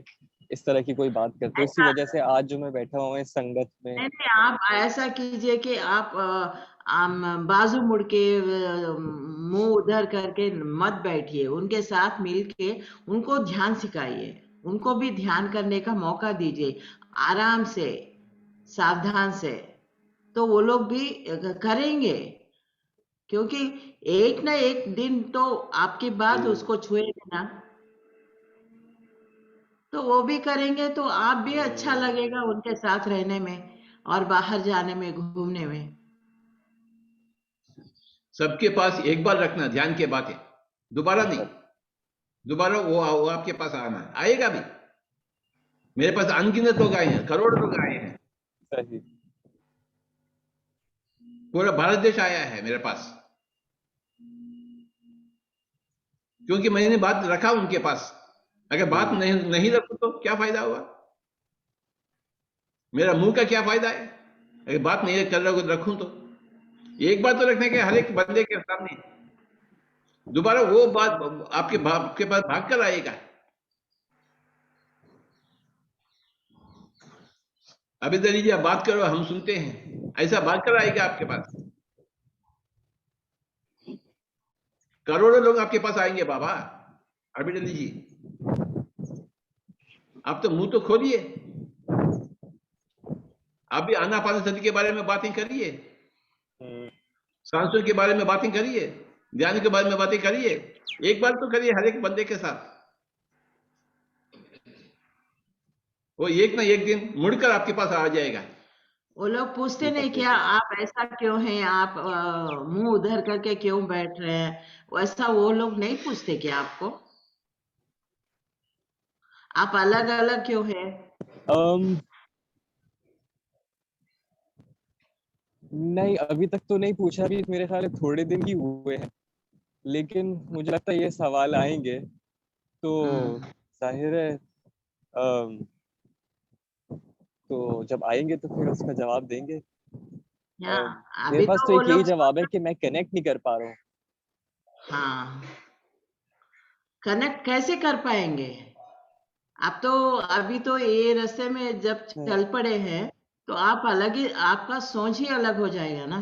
इस तरह की कोई बात करते। उसी ऐसा वजह से आज जो मैं बैठा हूँ इस संगत में। नहीं नहीं, आप ऐसा कीजिए कि आप बाजू मुड़ के मुंह उधर करके मत बैठिए, उनके साथ मिल के उनको ध्यान सिखाइए, उनको भी ध्यान करने का मौका दीजिए, आराम से, सावधान से, तो वो लोग भी करेंगे, क्योंकि एक ना एक दिन तो आपकी बात जी। उसको छुएगी ना, तो वो भी करेंगे, तो आप भी अच्छा लगेगा उनके साथ रहने में और बाहर जाने में, घूमने में। सबके पास एक बार रखना ध्यान की बातें, दोबारा नहीं। दोबारा वो आपके पास आना है, आएगा भी। मेरे पास अनगिनत लोग आए हैं, करोड़ लोग आए हैं, सही। पूरा भारत देश आया है मेरे पास, क्योंकि मैंने बात रखा उनके पास। अगर बात नहीं रखूं तो क्या फायदा हुआ, मेरा मुंह का क्या फायदा है अगर बात नहीं कर रखूं तो। एक बात तो रखने के हर एक बंदे के सामने, दोबारा वो बात आपके पास भाग कर आएगा। अभी तो लीजिए, आप बात करो, हम सुनते हैं, ऐसा बात कर आएगा आपके पास। करोड़ों लोग आपके पास आएंगे बाबा। अभी तो लीजिए, आप तो मुंह तो खोलिए, आप भी आनापानसति के बारे में बातें करिए, सांसों के बारे में बातें करिए, ध्यान के बारे में बातें करिए। एक बार तो करिए हर एक बंदे के साथ, वो एक ना एक दिन मुड़कर आपके पास आ जाएगा। वो लोग पूछते नहीं क्या आप ऐसा क्यों हैं, आप मुंह उधर करके क्यों बैठ रहे हैं, वैसा वो लोग नहीं पूछते क्या आपको, आप अलग अलग क्यों हैं? नहीं, अभी तक तो नहीं पूछा, अभी मेरे ख्याल है थोड़े दिन ही हुए हैं, लेकिन मुझे लगता है ये सवाल आएंगे तो जाहिर है तो जब आएंगे तो फिर उसका जवाब देंगे। मेरे अभी पास तो तो वो एक यही लोग जवाब है कि मैं कनेक्ट नहीं कर पा रहा हूँ। हाँ, कनेक्ट कैसे कर पाएंगे? आप तो अभी तो ये रास्ते में जब चल पड़े हैं, तो आप अलग ही, आपका सोच ही अलग हो जाएगा ना,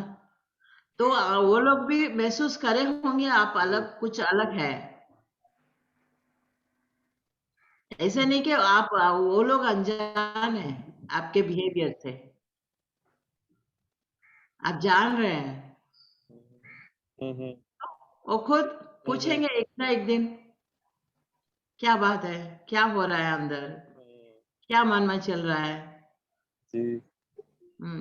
तो वो लोग भी महसूस करे होंगे आप अलग, कुछ अलग है। ऐसे नहीं कि आप वो लोग अनजान है आपके बिहेवियर से, आप जान रहे हैं, वो खुद पूछेंगे एक ना एक दिन, क्या बात है, क्या हो रहा है अंदर, क्या मन में चल रहा है, जी।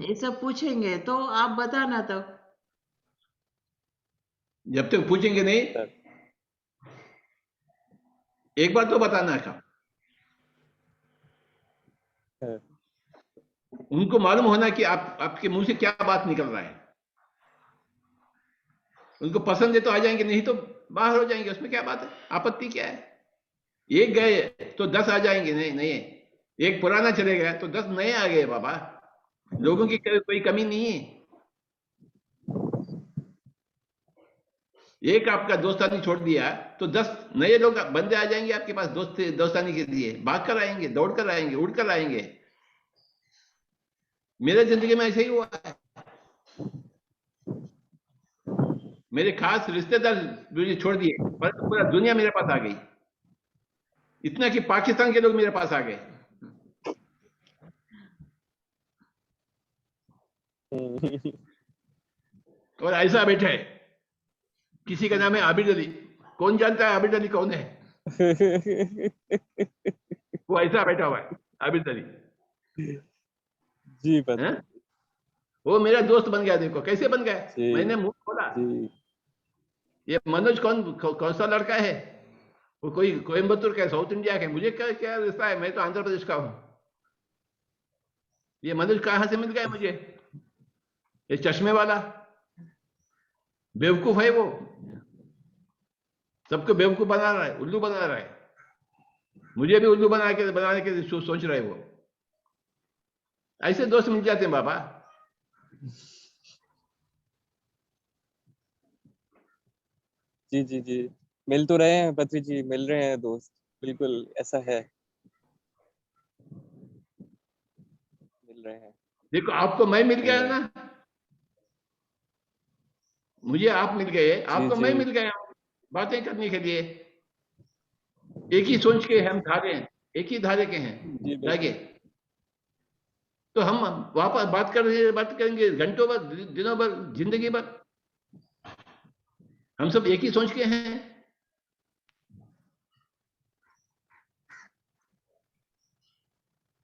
ये सब पूछेंगे, तो आप बताना तो। जब तक पूछेंगे नहीं, एक बार तो बताना का, उनको मालूम होना कि आपके मुंह से क्या बात निकल रहा है। उनको पसंद है तो आ जाएंगे, नहीं तो बाहर हो जाएंगे, उसमें क्या बात है, आपत्ति क्या है। एक गए तो 10 आ जाएंगे, नहीं नहीं, एक पुराना चले गया तो 10 नए आ गए बाबा। लोगों की कोई कमी नहीं है। एक आपका दोस्तानी छोड़ दिया तो 10 नए लोग बंदे आ जाएंगे आपके पास, दोस्तानी के लिए भाग कर आएंगे, दौड़ कर आएंगे, उड़ कर आएंगे। मेरे जिंदगी में ऐसे ही हुआ है। मेरे खास रिश्तेदार मुझे छोड़ दिए, पर पूरा दुनिया मेरे पास आ गई, इतना कि पाकिस्तान के लोग मेरे पास आ गए। और ऐसा बैठा है, किसी का नाम है आबिद अली, कौन जानता है आबिद अली कौन है? वो ऐसा बैठा हुआ है आबिद अली जी पता। है? वो मेरा दोस्त बन गया। देखो कैसे बन गया, मैंने मुंह खोला। ये मनोज कौन सा लड़का है? वो कोई कोयम्बतूर का, साउथ इंडिया का, मुझे क्या क्या रिश्ता है, मैं तो आंध्र प्रदेश का हूं। ये मनोज कहां से मिल गया मुझे? ये चश्मे वाला बेवकूफ है, वो सबको बेवकूफ बना रहा है, उल्लू बना रहा है। मुझे भी उल्लू बनाने के सोच रहे वो। ऐसे दोस्त मिल जाते हैं बाबा। जी जी जी। मिल तो रहे हैं पत्री जी, मिल रहे हैं दोस्त, बिल्कुल ऐसा है, मिल रहे हैं। देखो आपको मैं मिल गया मिल रहे हैं। ना, मुझे आप मिल गए, जी आपको मैं जी मिल गया बातें करने के लिए। एक ही सोच के हम धारे हैं, एक ही धारे के हैं जी धागे। बिल्कुल। तो हम वापस बात करेंगे घंटों भर, दिनों भर, जिंदगी भर। हम सब एक ही सोच के हैं।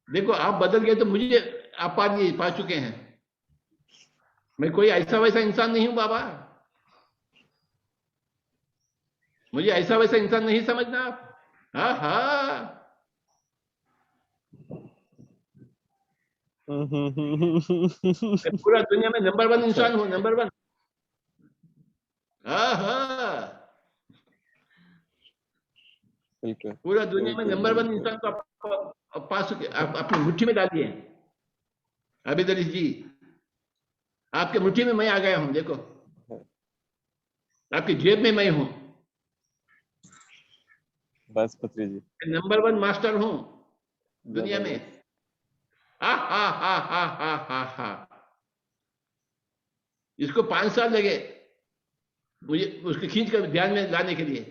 देखो आप बदल गए तो मुझे आप पा चुके हैं। मैं कोई ऐसा वैसा इंसान नहीं हूं बाबा, मुझे ऐसा वैसा इंसान नहीं समझना आप। हाँ हाँ, मैं पूरा दुनिया में नंबर 1 अच्छा, इंसान हूं, नंबर 1। हाँ हाँ, बिल्कुल पूरा दुनिया में बिल्कुल नंबर 1 बिल्कुल। इंसान को आप पा चुके, आप अपनी मुट्ठी में डालिए। अभिद अली जी, आपके मुट्ठी में मैं आ गया हूं, देखो आपकी जेब में मैं हूं। बस पत्री जी, नंबर 1 मास्टर हूं दुनिया में। जबरदस्त। हा हा हा हा हा हा हा। इसको 5 साल लगे मुझे उसको खींच कर ध्यान में लाने के लिए,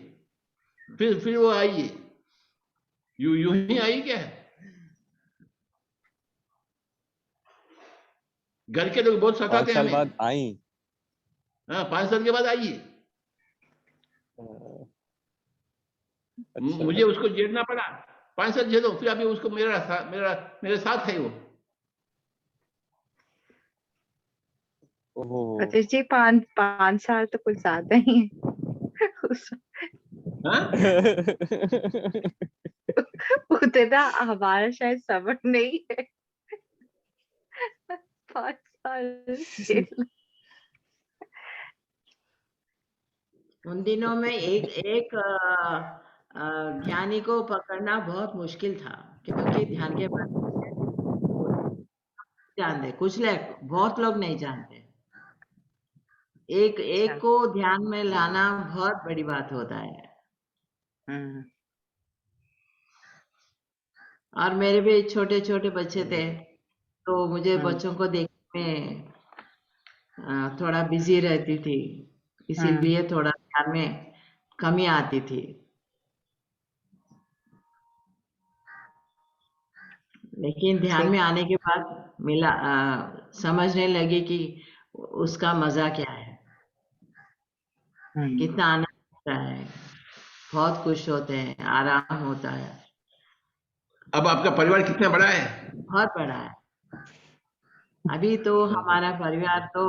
फिर वो आई है। यूं ही आई क्या? घर के लोग बहुत 5 सताते हैं साल हमें। बाद आई। हाँ, 5 साल के बाद आई है। अच्छा। मुझे उसको झेलना पड़ा, 5 साल झेलो, फिर अभी उसको मेरे साथ है वो। ओह। पति जी 5 साल तो कुछ ज्यादा ही है। हाँ? उतना हमारा शायद सब्र नहीं है। 5 साल झेलना। उन दिनों में एक ज्ञानी को पकड़ना बहुत मुश्किल था, क्योंकि ध्यान के बारे में जानते, कुछ लोग, बहुत लोग नहीं जानते। एक अच्छा। को ध्यान में लाना बहुत बड़ी बात होता है। हम्म। और मेरे भी छोटे छोटे बच्चे थे, तो मुझे हम्म। बच्चों को देखने में थोड़ा बिजी रहती थी, इसीलिए थोड़ा ध्यान में कमी आती थी। लेकिन ध्यान ठीक। में आने के बाद समझने लगी कि उसका मजा क्या है, कितना आनंद होता है, बहुत खुश होते हैं, आराम होता है, अब आपका परिवार कितना बड़ा है? बहुत बड़ा है। अभी तो हमारा परिवार तो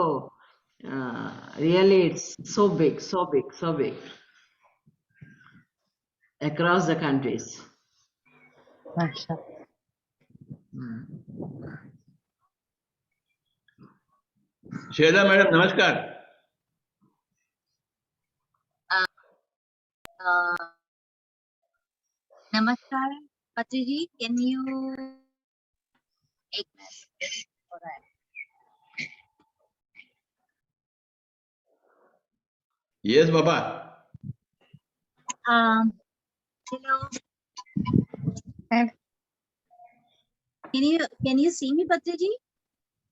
really it's so big, so big, so big across the countries. अच्छा। शैला मैडम नमस्कार। नमस्कार पत्री जी, कैन यू एक मिनट हो रहा है। यस बाबा। Hello, can you see me Patri ji?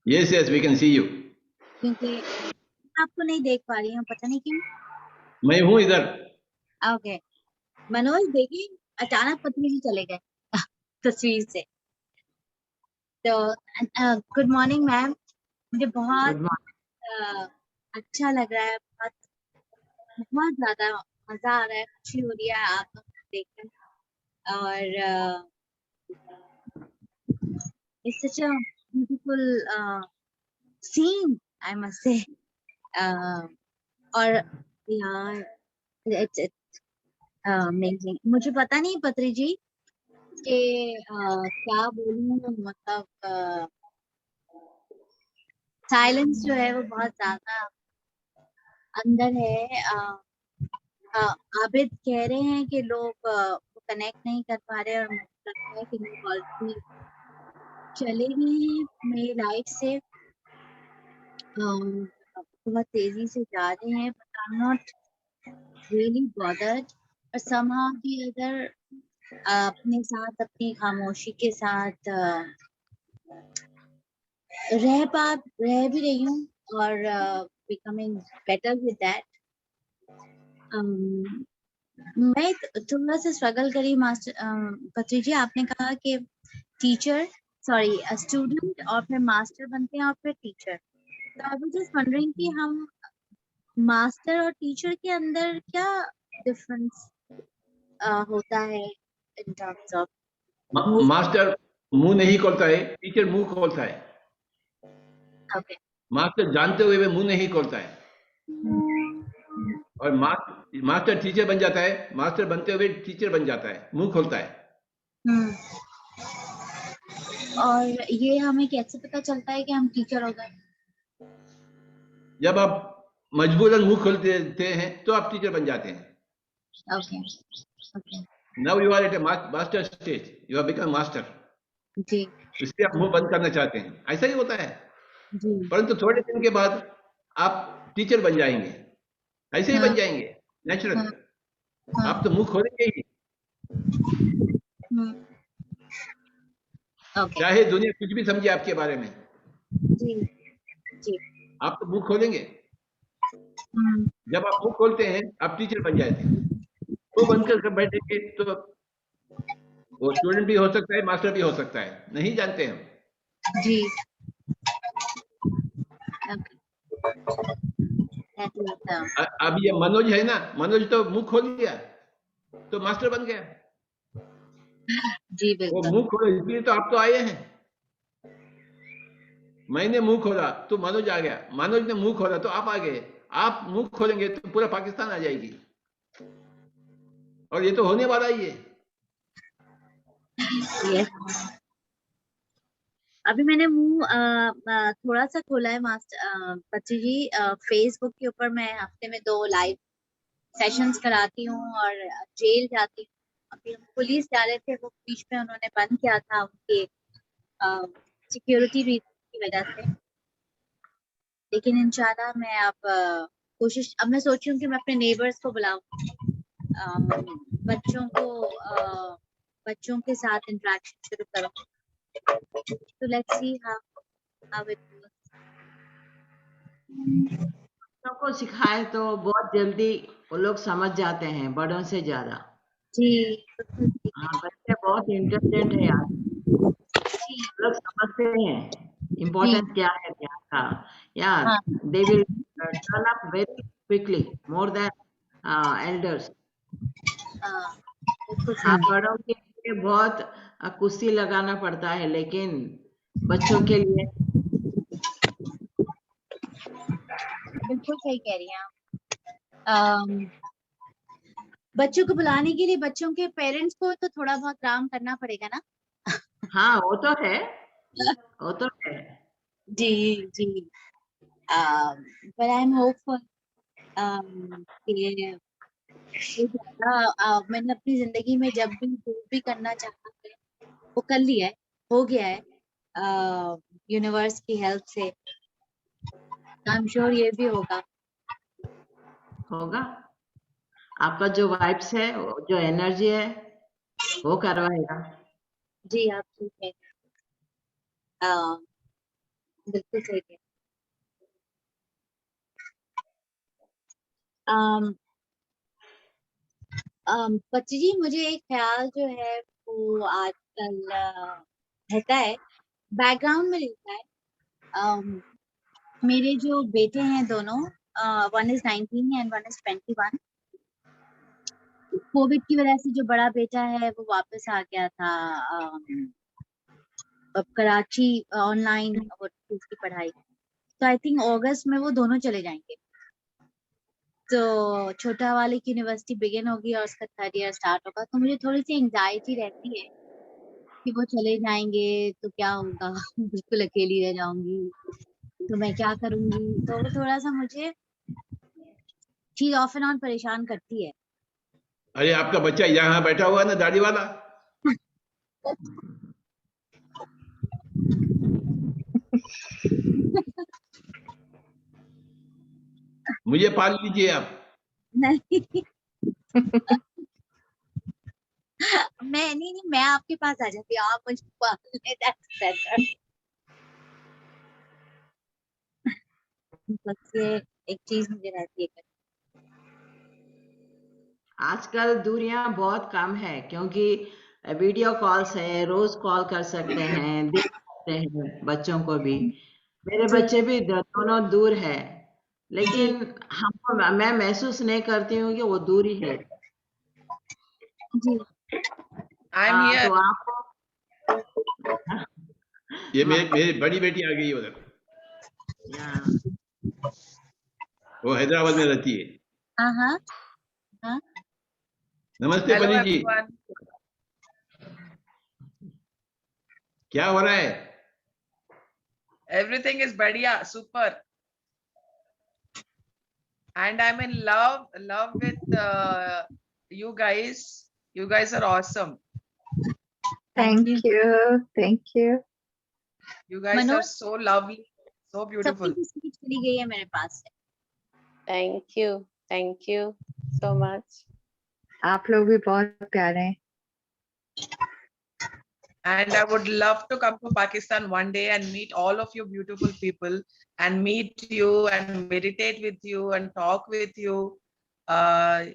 Yes yes, we can see you. क्योंकि आपको नहीं देख पा रही हूँ, पता नहीं क्यों। मैं हूं इधर। ओके, मनोज देखिए, अचानक पत्री जी चले गए तस्वीर से। तो गुड मॉर्निंग मैम, मुझे बहुत Good morning. अच्छा लग रहा है, बहुत ज्यादा मजा आ रहा है, खुशी हो रही है आप लोग देखकर। और it's such a beautiful scene, I must say. और यार, it's amazing. मुझे पता नहीं पत्री जी कि क्या बोलूं, मतलब साइलेंस जो है वो बहुत ज्यादा अंदर है। आबिद कह रहे हैं कि लोग कनेक्ट नहीं कर पा रहे, और मुझे लगता है कि लोग ऑलरेडी चले गए हैं मेरी लाइफ से, बहुत तेजी से जा रहे हैं, but I'm not really bothered. और somehow the other अपने साथ अपनी खामोशी के साथ रह भी रही हूँ और becoming better with that. मैं थोड़ा सा स्ट्रगल करी मास्टर पत्री जी, आपने कहा कि टीचर स्टूडेंट और फिर मास्टर बनते हैं और फिर टीचर, तो आई वाज जस्ट वंडरिंग कि हम मास्टर और टीचर के अंदर क्या डिफरेंस होता है इन टर्म्स ऑफ मास्टर मुंह नहीं खोलता है, टीचर मुंह खोलता है। ओके मास्टर जानते हुए भी मुंह नहीं खोलता है, और मास्टर टीचर बन जाता है, मास्टर बनते हुए टीचर बन जाता है, मुंह खोलता है। और ये हमें कैसे पता चलता है कि हम टीचर हो गए? जब आप मजबूरन मुंह खोल देते हैं तो आप टीचर बन जाते हैं। Okay okay now you are at a master stage, you have become master. जी इसलिए आप मुंह बंद करना चाहते हैं, ऐसा ही होता है। जी परंतु थोड़े दिन के बाद आप टीचर बन जाएंगे, ऐसे ही बन जाएंगे नेचुरल। आप तो मुंह खोलेंगे ही, ओके चाहे दुनिया कुछ भी समझे आपके बारे में, जी जी आप तो मुंह खोलेंगे। जब आप मुंह खोलते हैं आप टीचर बन जाते हैं। वो बनकर बैठेंगे तो वो स्टूडेंट भी हो सकता है, मास्टर भी हो सकता है, नहीं जानते हम। जी अब ये मनोज है ना, मनोज तो मुंह खोल दिया तो मास्टर बन गया। जी वो बिल्कुल मुंह खोला इसलिए तो आप तो आए हैं। मैंने मुंह खोला तो मनोज आ गया, मनोज ने मुंह खोला तो आप आ गए। आप मुंह खोलेंगे तो पूरा पाकिस्तान आ जाएगी, और ये तो होने वाला ही है। यस अभी मैंने मुंह थोड़ा सा खोला है मास्टर पत्री जी। फेसबुक के ऊपर मैं हफ्ते में 2 लाइव सेशंस कराती हूँ और जेल जाती हूँ। अभी हम पुलिस जा रहे थे, वो बीच में उन्होंने बंद किया था उनके सिक्योरिटी रीजन की वजह से, लेकिन इंशाल्लाह मैं अब कोशिश अब मैं सोच रही हूँ कि मैं अपने नेबर्स को बुलाऊं, बच्चों के साथ इंटरेक्शन शुरू करूं। तो let's see how it goes. बच्चों को सिखाए तो बहुत जल्दी वो लोग समझ जाते हैं, बड़ों से ज्यादा। जी हाँ, बच्चे बहुत इंटेलिजेंट है यार, लोग समझते हैं इम्पोर्टेंस क्या है क्या था। यार they will turn up very quickly, more than elders. हाँ, बड़ों के लिए बहुत कुश्ती लगाना पड़ता है, लेकिन बच्चों के लिए बिल्कुल सही कह रही हैं आप। बच्चों को बुलाने के लिए बच्चों के पेरेंट्स को तो थोड़ा बहुत काम करना पड़ेगा ना। हाँ वो तो है, वो तो है। जी जी but I'm hopeful कि मैंने अपनी जिंदगी में जब भी जो भी करना चाहा है वो कर लिया है, हो गया है यूनिवर्स की हेल्प से। आई एम श्योर ये भी होगा। आपका जो वाइब्स है, जो एनर्जी है, वो करवाएगा। जी आप ठीक है, बिल्कुल सही है। बच्ची जी, मुझे एक ख्याल जो है वो आजकल रहता है, बैकग्राउंड में रहता है। मेरे जो बेटे हैं दोनों, 1 is 19 एंड 1 is 21। कोविड की वजह से जो बड़ा बेटा है वो वापस आ गया था अब कराची ऑनलाइन उसकी पढ़ाई, तो आई थिंक अगस्त में वो दोनों चले जाएंगे। तो छोटा वाले की यूनिवर्सिटी बिगिन होगी और उसका 3rd ईयर स्टार्ट होगा, तो मुझे थोड़ी सी एंजाइटी रहती है कि वो चले जाएंगे तो क्या होगा। बिल्कुल अकेली रह जाऊंगी, तो मैं क्या करूंगी, तो वो थोड़ा सा मुझे चीज ऑफ एंड ऑन परेशान करती है। अरे आपका बच्चा यहाँ बैठा हुआ है ना, दाढ़ी वाला, मुझे पाल लीजिए आप। नहीं मैं नहीं, मैं आपके पास आ जाती हूँ, आप मुझे पाल ले, that's better। बस ये एक चीज मुझे रहती है। आजकल दूरियां बहुत कम है क्योंकि वीडियो कॉल्स है, रोज कॉल कर सकते हैं, देख सकते हैं बच्चों को भी। मेरे जी बच्चे भी दोनों दूर है, लेकिन हमको मैं महसूस नहीं करती हूँ कि वो दूरी है। जी I'm here. तो आपको ये मेरी बड़ी बेटी आ गई है उधर, वो हैदराबाद में रहती है। हाँ हाँ नमस्ते Hello परी जी, everyone. क्या हो रहा है? Everything is बढ़िया, super. And I'm in love with you guys. You guys are awesome. Thank you। Thank you. You guys are Manoj so lovely, so सबकी beautiful. किसी चली गई है मेरे पास से। Thank you so much। आप लोग भी बहुत प्यारे हैं। And I would love to come to Pakistan one day and meet all of you beautiful people and meet you and meditate with you and talk with you. Uh,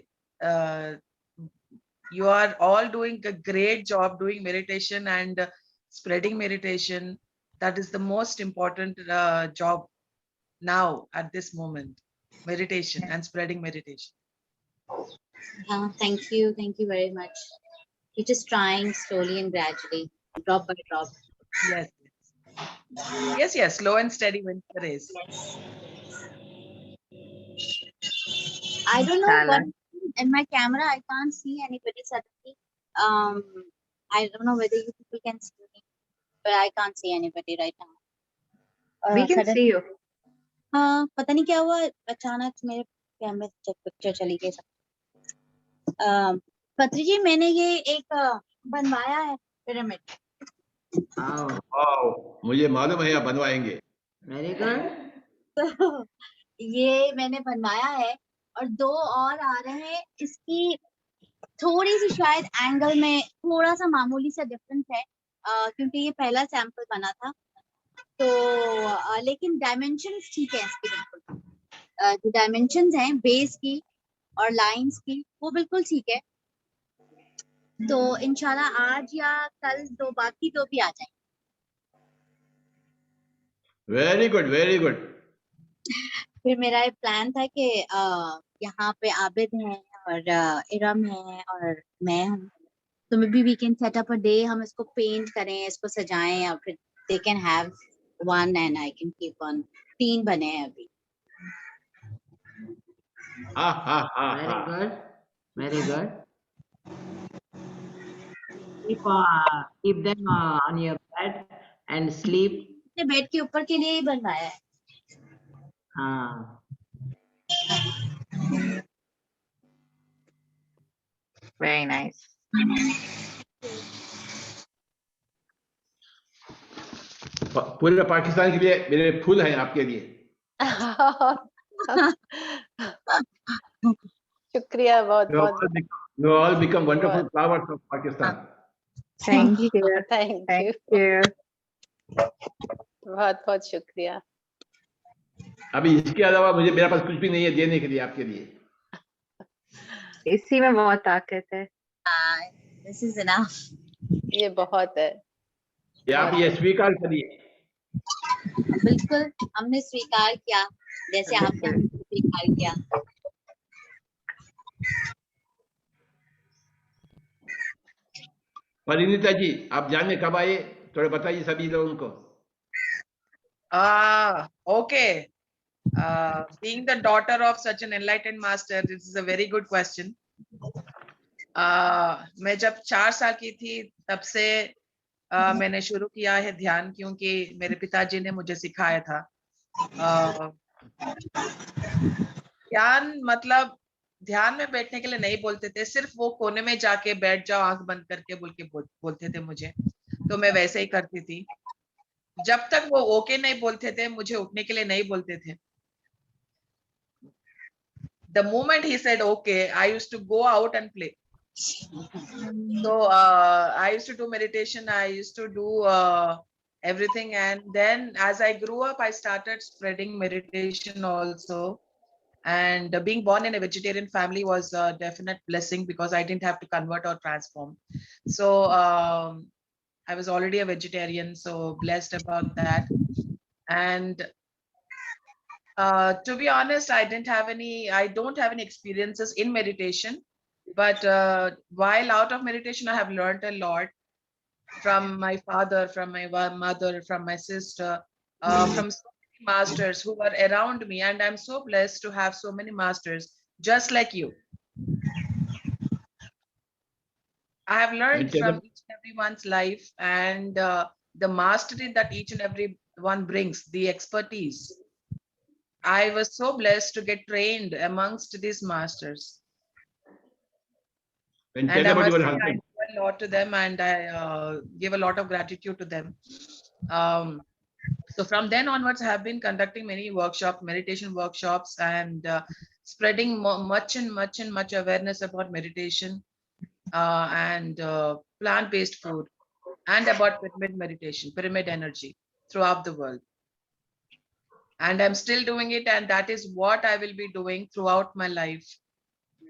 you are all doing a great job doing meditation and spreading meditation. That is the most important job now at this moment, meditation and spreading meditation. हाँ, thank you very much। We're just trying slowly and gradually, drop by drop। Yes, slow and steady wins the race. I don't know Inshallah. what in my camera I can't see anybody suddenly। I don't know whether you people can see me, but I can't see anybody right now। We can see you. हाँ, पता नहीं क्या हुआ, अचानक मेरे कैमरे से picture चली गई सब। पत्री जी, मैंने ये एक बनवाया है पिरामिड। मुझे मालूम है आप बनवाएंगे। Very good. तो ये मैंने बनवाया है और 2 और आ रहे हैं। इसकी थोड़ी सी शायद एंगल में थोड़ा सा मामूली सा डिफरेंस है, क्योंकि ये पहला सैंपल बना था। तो लेकिन डायमेंशंस ठीक है इसकी बिल्कुल। जो डायमेंशंस हैं बेस की और लाइंस की, वो बिल्कुल ठीक है। तो इंशाल्लाह आज या कल बाकी 2 भी आ जाएंगे। Very good, very good. फिर मेरा एक प्लान था कि यहाँ पे आबिद है और इरम है और मैं हूँ, तो maybe we can set up a day, हम इसको पेंट करें, इसको सजाएं और फिर they can have 1 and I can keep on. 3 बने हैं अभी। Very good, very good. Keep them on your bed and sleep। Bed के ऊपर के लिए ही बनवाया है। हाँ, Very nice. पूरे पाकिस्तान के लिए मेरे फूल हैं आपके लिए। शुक्रिया बहुत बहुत। You all become wonderful flowers of Pakistan। Thank you. Thank you। बहुत बहुत शुक्रिया। अभी इसके अलावा मेरे पास कुछ भी नहीं है देने के लिए आपके लिए। इसी में बहुत ताकत है। This is enough। ये बहुत है। आप ये स्वीकार करिए। बिल्कुल, हमने स्वीकार किया जैसे आपने स्वीकार किया। परिणीता जी, आप जानने कब आए, थोड़ा बताइए सभी लोगों को। Okay. Being the daughter of such an enlightened master, this is a very good question। मैं जब 4 साल की थी तब से मैंने शुरू किया है ध्यान, क्योंकि मेरे पिताजी ने मुझे सिखाया था। ध्यान मतलब ध्यान में बैठने के लिए नहीं बोलते थे, सिर्फ वो कोने में जाके बैठ जाओ आंख बंद करके बोलते थे मुझे, तो मैं वैसे ही करती थी। जब तक वो ओके नहीं बोलते थे, मुझे उठने के लिए नहीं बोलते थे। The moment he said okay, I used to go out and play। So I used to do meditation. I used to do everything, and then as I grew up, I started spreading meditation also. And being born in a vegetarian family was a definite blessing because I didn't have to convert or transform. So I was already a vegetarian, so blessed about that. And to be honest, I don't have any experiences in meditation, but while out of meditation, I have learned a lot from my father, from my mother, from my sister, from so many masters who were around me. And I'm so blessed to have so many masters just like you. I have learned And tell from them, each and everyone's life, and the mastery that each and every one brings, the expertise. I was so blessed to get trained amongst these masters. and And tell I about must your say, I husband. owe a lot to them, and I give a lot of gratitude to them. So from then onwards, I have been conducting many workshops, meditation workshops, and spreading much awareness about meditation and plant-based food, and about pyramid meditation, pyramid energy throughout the world. And I'm still doing it, and that is what I will be doing throughout my life.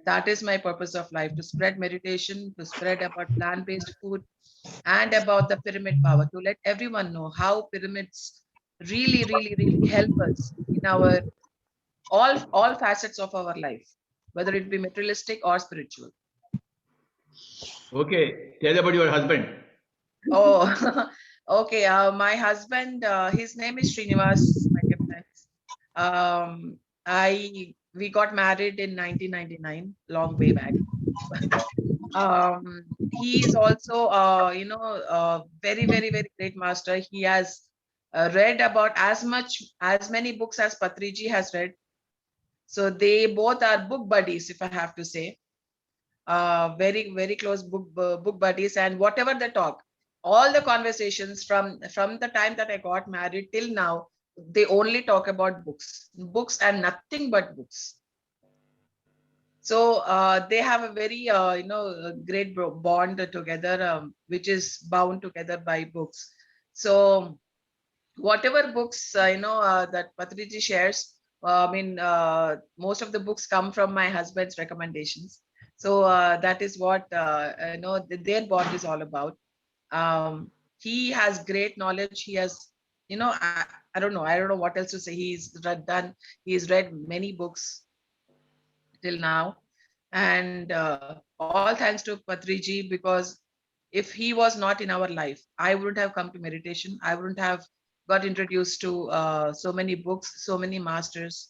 That is my purpose of life, to spread meditation, to spread about plant-based food, and about the pyramid power, to let everyone know how pyramids really help us in our all facets of our life, whether it be materialistic or spiritual. Okay, tell about your husband. Oh, okay. My husband, his name is Srinivas, my dear friends. We got married in 1999, long way back. He is also, very great master. He has read about as many books as Patriji has read. So they both are book buddies, if I have to say. Very close book buddies, and whatever they talk, all the conversations from the time that I got married till now, they only talk about books and nothing but books. So they have a very great bond together, which is bound together by books. So whatever books that Patriji shares, most of the books come from my husband's recommendations. So that is what their bond is all about. He has great knowledge. He has, I don't know what else to say. He's read many books till now, and all thanks to Patriji, because if he was not in our life, I wouldn't have come to meditation. I wouldn't have got introduced to so many books, so many masters.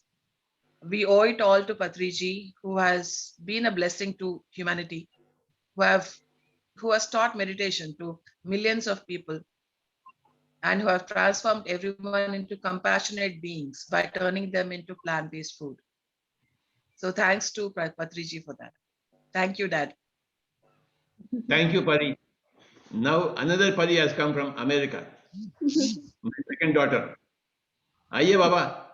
We owe it all to Patriji, who has been a blessing to humanity, who has taught meditation to millions of people, and who have transformed everyone into compassionate beings by turning them into plant-based food. So thanks to Patriji for that. Thank you, Dad. Thank you, Pari. Now another Pari has come from America. My second daughter. Aye, Baba.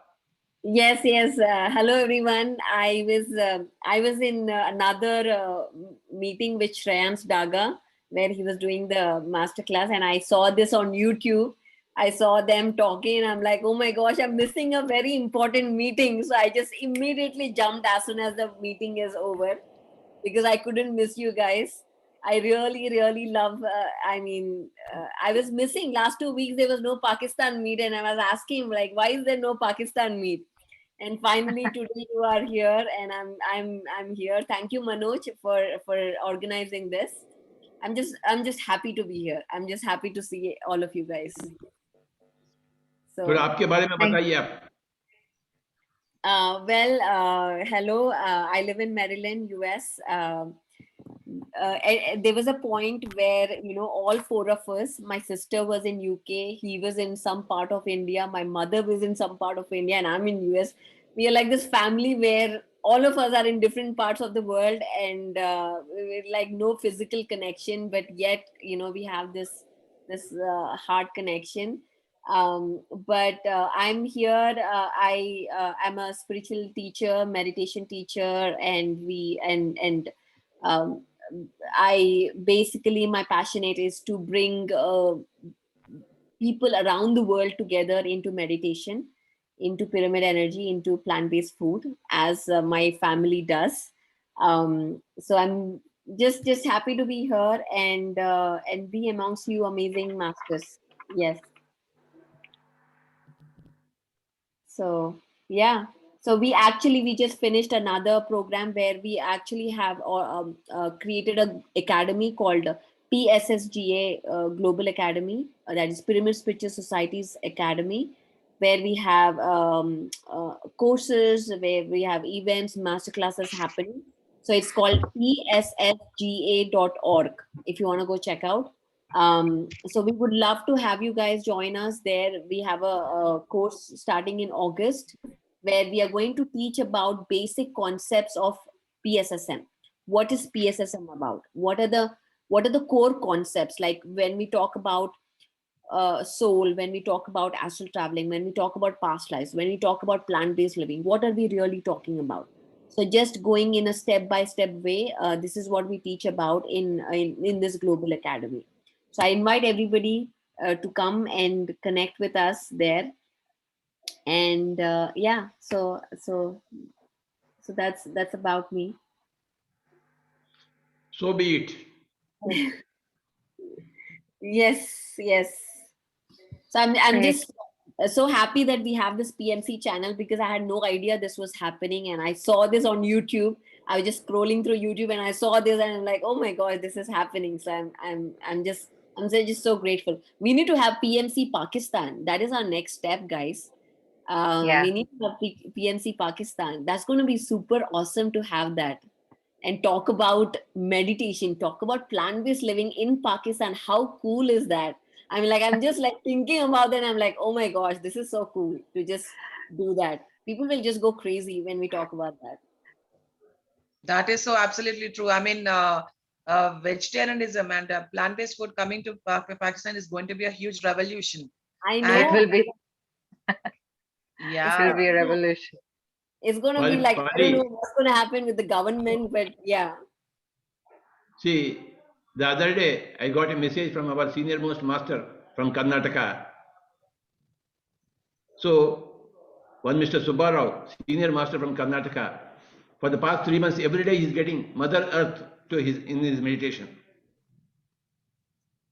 Yes, yes. Hello, everyone. I was in another meeting with Shreyans Daga, where he was doing the master class, and I saw this on YouTube. I saw them talking, and I'm like, oh my gosh, I'm missing a very important meeting. So I just immediately jumped as soon as the meeting is over, because I couldn't miss you guys. I really love. I was missing last 2 weeks. There was no Pakistan meet, and I was asking like, why is there no Pakistan meet? And finally today you are here, and I'm here. Thank you, Manoj, for organizing this. I'm just happy to be here. I'm just happy to see all of you guys. So थोड़ा आपके बारे में बताइए आप. Hello. I live in Maryland, US. There was a point where all four of us, my sister was in UK, he was in some part of India, my mother was in some part of India, and I'm in US. We are like this family where all of us are in different parts of the world, and like no physical connection, but yet we have this heart connection. But I'm here. I am a spiritual teacher, meditation teacher, and I basically, my passionate is to bring people around the world together into meditation, into pyramid energy, into plant-based food, as my family does. So I'm just happy to be here and be amongst you amazing masters. Yes. So yeah. So we just finished another program where we actually have created a academy called PSSGA Global Academy, that is Pyramid Spiritual Societies Academy, where we have courses, where we have events, masterclasses happening. So it's called pssga.org if you want to go check out. So we would love to have you guys join us there. We have a course starting in August where we are going to teach about basic concepts of PSSM. What is PSSM about? What are the core concepts? Like when we talk about soul, when we talk about astral traveling, when we talk about past lives, when we talk about plant-based living, what are we really talking about? So just going in a step-by-step way, this is what we teach about in this global academy. So I invite everybody to come and connect with us there. And yeah, so that's about me. So be it. Yes. So I'm Right. just so happy that we have this PMC channel, because I had no idea this was happening, and I saw this on YouTube. I was just scrolling through YouTube and I saw this and I'm like, oh my god, this is happening. So I'm just so grateful. We need to have PMC Pakistan. That is our next step, guys. Yeah. We need to have PMC Pakistan. That's going to be super awesome to have that and talk about meditation, talk about plant-based living in Pakistan. How cool is that? I mean, like, I'm just like thinking about it. And I'm like, oh my gosh, this is so cool to just do that. People will just go crazy when we talk about that. That is so absolutely true. I mean, vegetarianism and plant-based food coming to Pakistan is going to be a huge revolution. I know. It will be. Yeah. It will be a revolution. It's going to be like, I don't know what's going to happen with the government, but yeah. See, the other day I got a message from our senior most master from Karnataka. So, one Mr. Subbarao, senior master from Karnataka, for the past 3 months, every day he is getting Mother Earth in his meditation.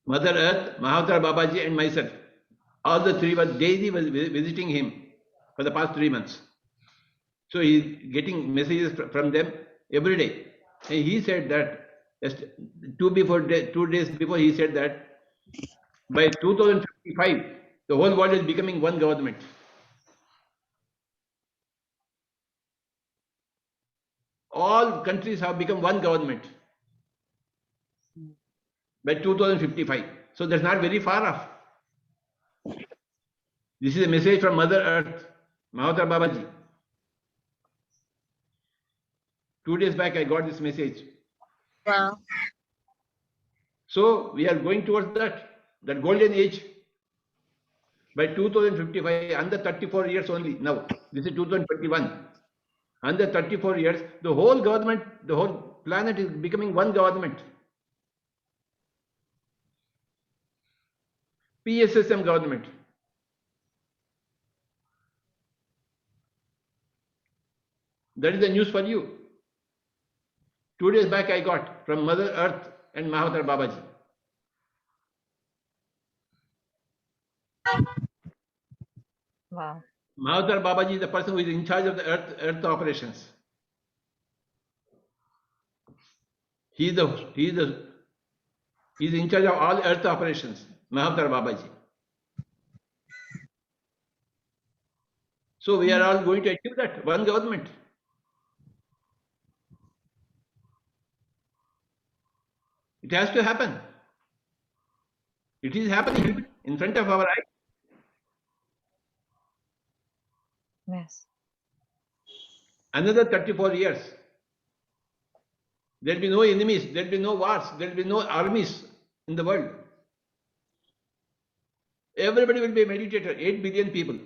Mother Earth, Mahavatar Babaji and myself, all the three were daily visiting him for the past 3 months. So he is getting messages from them every day. And he said that, just 2 days before, he said that by 2055, the whole world is becoming one government. All countries have become one government by 2055. So that's not very far off. This is a message from Mother Earth, Mahavatar Babaji. 2 days back, I got this message. Wow. So we are going towards that golden age. By 2055, under 34 years only now. This is 2021. Under 34 years, the whole government, the whole planet is becoming one government. PSSM government. That is the news for you. 2 days back I got from Mother Earth and Mahavatar Babaji. Wow. Mahavatar Babaji is the person who is in charge of the earth operations. He is in charge of all earth operations, Mahavatar Babaji. So we are all going to achieve that one government. It has to happen. It is happening in front of our eyes. Yes. Another 34 years. There will be no enemies, there will be no wars, there will be no armies in the world. Everybody will be a meditator, 8 billion people.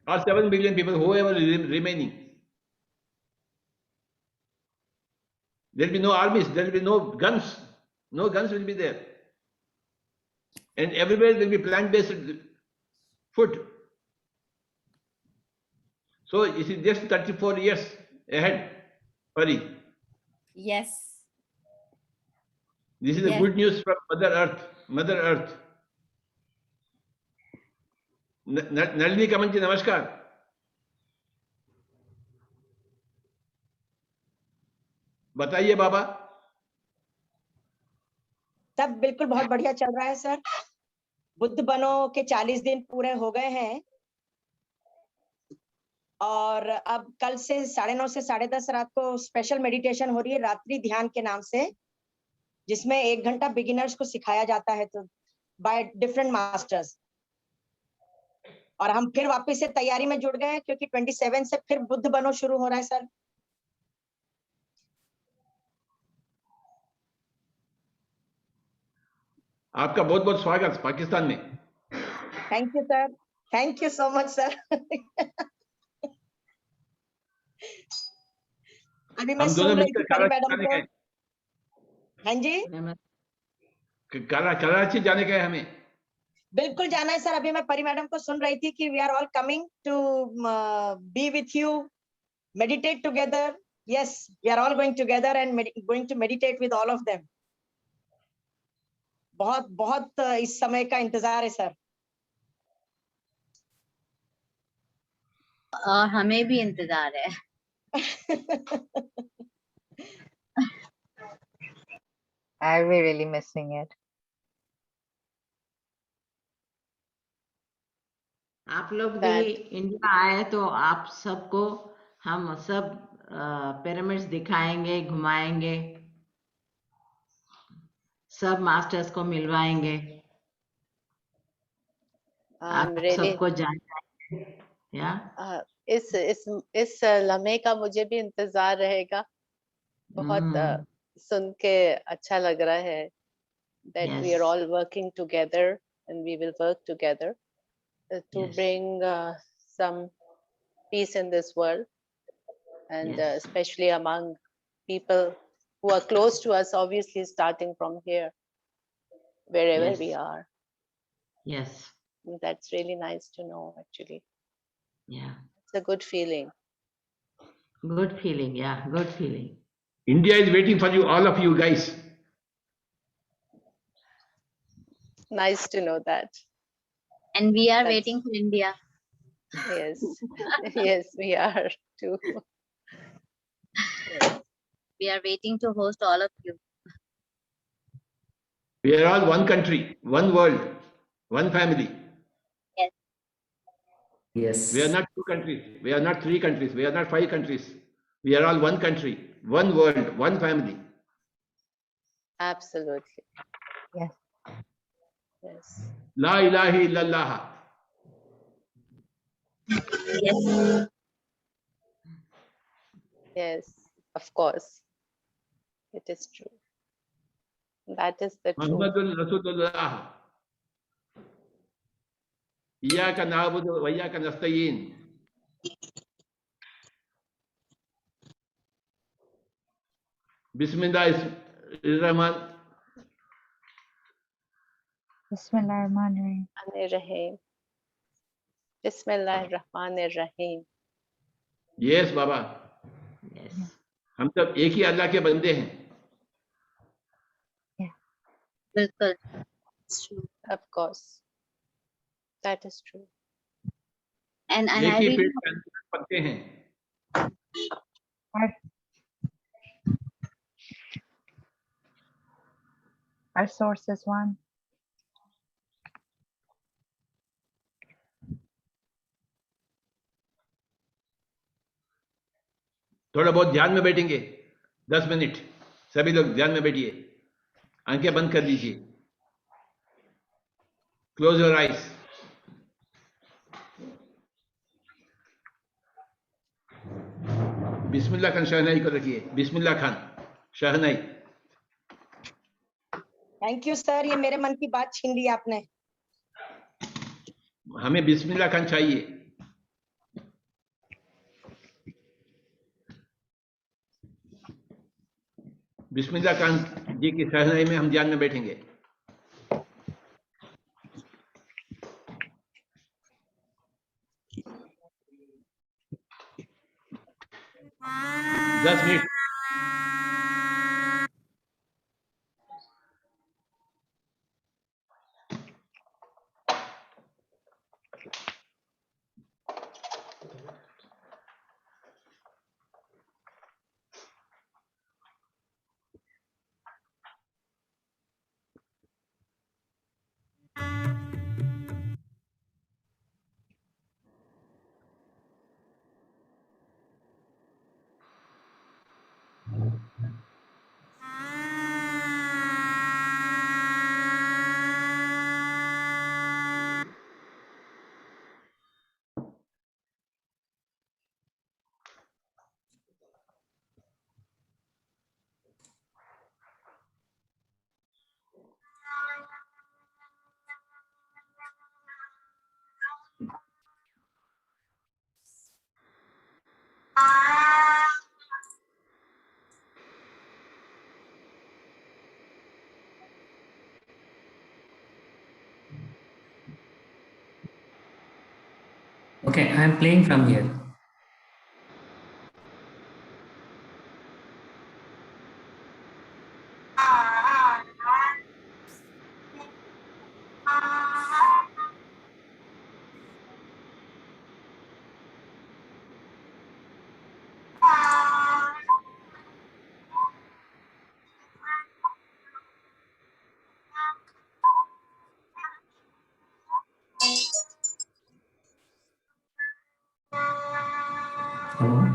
Or 7 billion people, whoever is remaining. There will be no armies, there will be no guns. No guns will be there. And everywhere there will be plant-based food. So it is just 34 years ahead, Pari. Yes. This is the Yes. good news from Mother Earth. Mother Earth. Nalini कमल जी नमस्कार। बताइए बाबा। सब बिल्कुल बहुत बढ़िया चल रहा है sir. Buddha बनो के 40 दिन पूरे हो गए हैं और अब कल से 9:30 से 10:30 रात को स्पेशल मेडिटेशन हो रही है रात्रि ध्यान के नाम से, जिसमें 1 घंटा बिगिनर्स को सिखाया जाता है तो बाय डिफरेंट मास्टर्स। और हम फिर वापस से तैयारी में जुड़ गए हैं क्योंकि 27 से फिर बुद्ध बनो शुरू हो रहा है सर। आपका बहुत बहुत स्वागत पाकिस्तान में। Thank you sir, thank you so much sir. अभी मैं हम सुन दोनों रही थी मिलकर परी कराची मैडम जाने को। गए। हाँ जी, कराची जाने गए हमें। बिल्कुल जाना है सर। अभी मैं परी मैडम को सुन रही थी कि we are all coming to be with you, meditate together. Yes, we are all going together and going to meditate with all of them. बहुत बहुत इस समय का इंतजार है सर। और हमें भी इंतजार है। I'll be really missing it. आप लोग भी इंडिया आए तो आप सबको हम सब पिरामिड्स दिखाएंगे, घुमाएंगे, सब मास्टर्स को मिलवाएंगे। आप सबको जानना या इस लम्हे का मुझे भी इंतजार रहेगा। बहुत सुन के अच्छा लग रहा है that we are all working together and we will work together to bring some peace in this world and especially among people who are close to us, obviously starting from here, wherever we are. Yes. That's really nice to know actually. Yeah. It's a good feeling. Good feeling, yeah, good feeling. India is waiting for you, all of you guys. Nice to know that. And we are waiting for India. Yes, yes, we are too. We are waiting to host all of you. We are all one country, one world, one family. Yes. Yes. We are not 2 countries. We are not 3 countries. We are not 5 countries. We are all one country, one world, one family. Absolutely. Yes. Yes. La ilaha illallah. Yes. Yes, of course. It is true. That is the truth. Muhammadun Rasulullah. Iyyaka na'budu wa iyyaka nasta'in. Bismillahirrahman. Bismillahirrahmanirrahim. Bismillahirrahmanirrahim. Yes, Baba. Yes. हम सब एक ही अल्लाह के बंदे हैं। बिल्कुल. It's true. Of course. That is true. And I एक ही really पेड़ के अंदर पत्ते हैं। Our source is one. थोड़ा बहुत ध्यान में बैठेंगे 10 मिनट। सभी लोग ध्यान में बैठिए, आंखें बंद कर दीजिए। Close your eyes. Bismillah Khan शहनाई को रखिए। बिस्मिल्लाह खान शहनाई। थैंक यू सर, ये मेरे मन की बात छीन ली आपने। हमें बिस्मिल्लाह खान चाहिए। बिस्मिल्लाह खान जी की शहनाई में हम ध्यान में बैठेंगे। दस minute. Okay, I'm playing from here. Hello?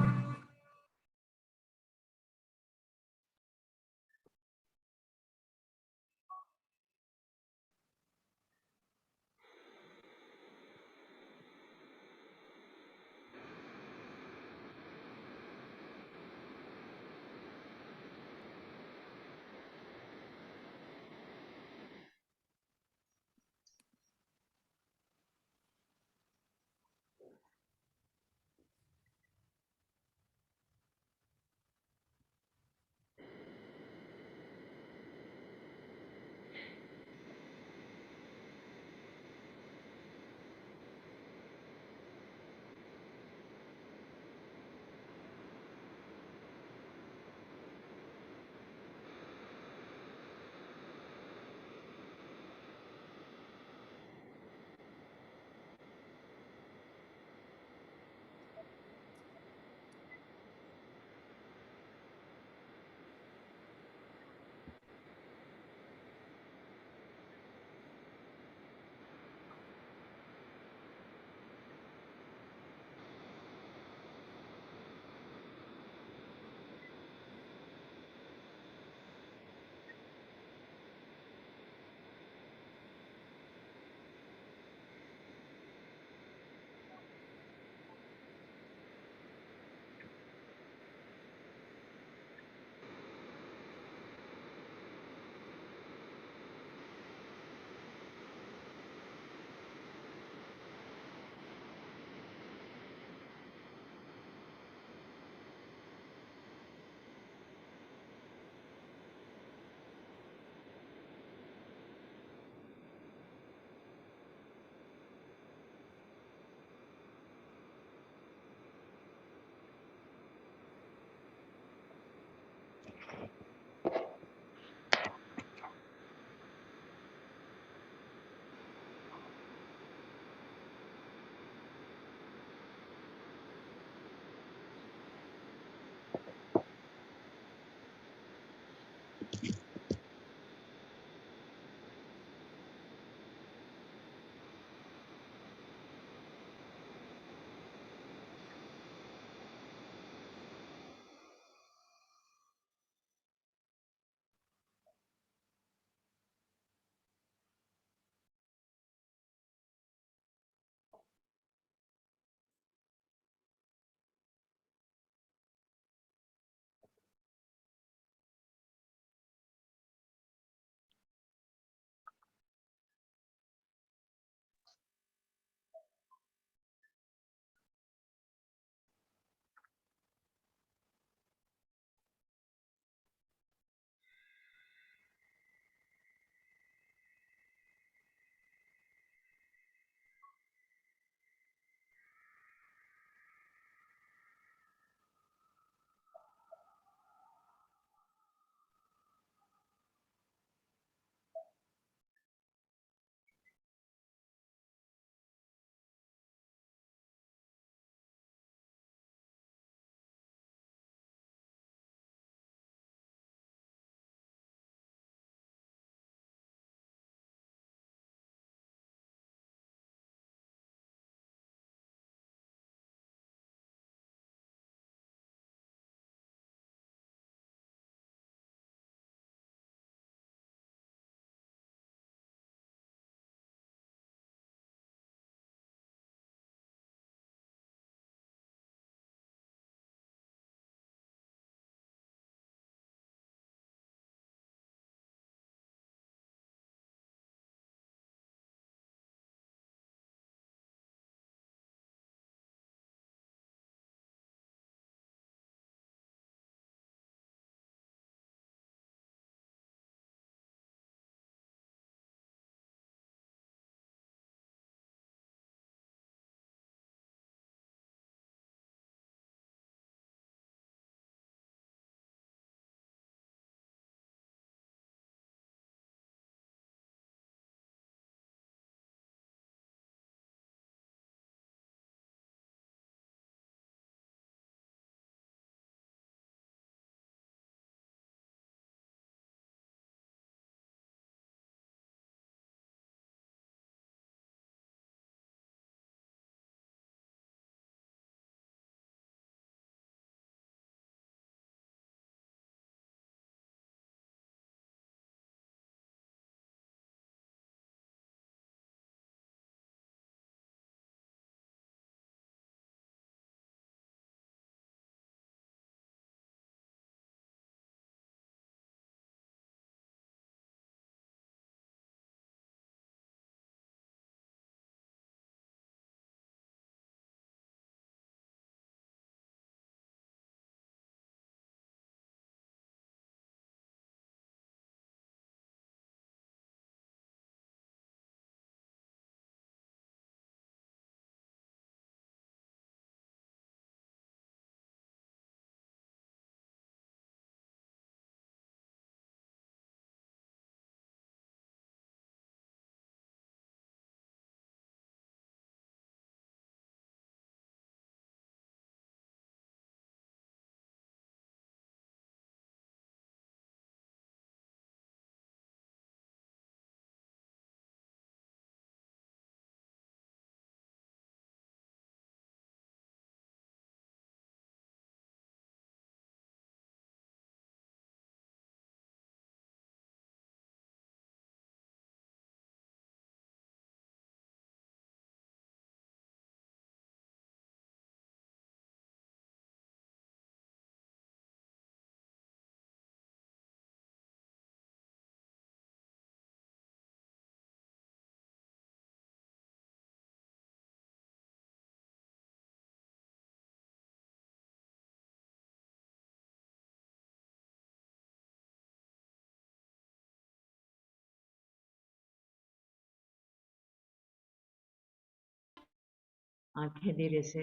आंखें धीरे से,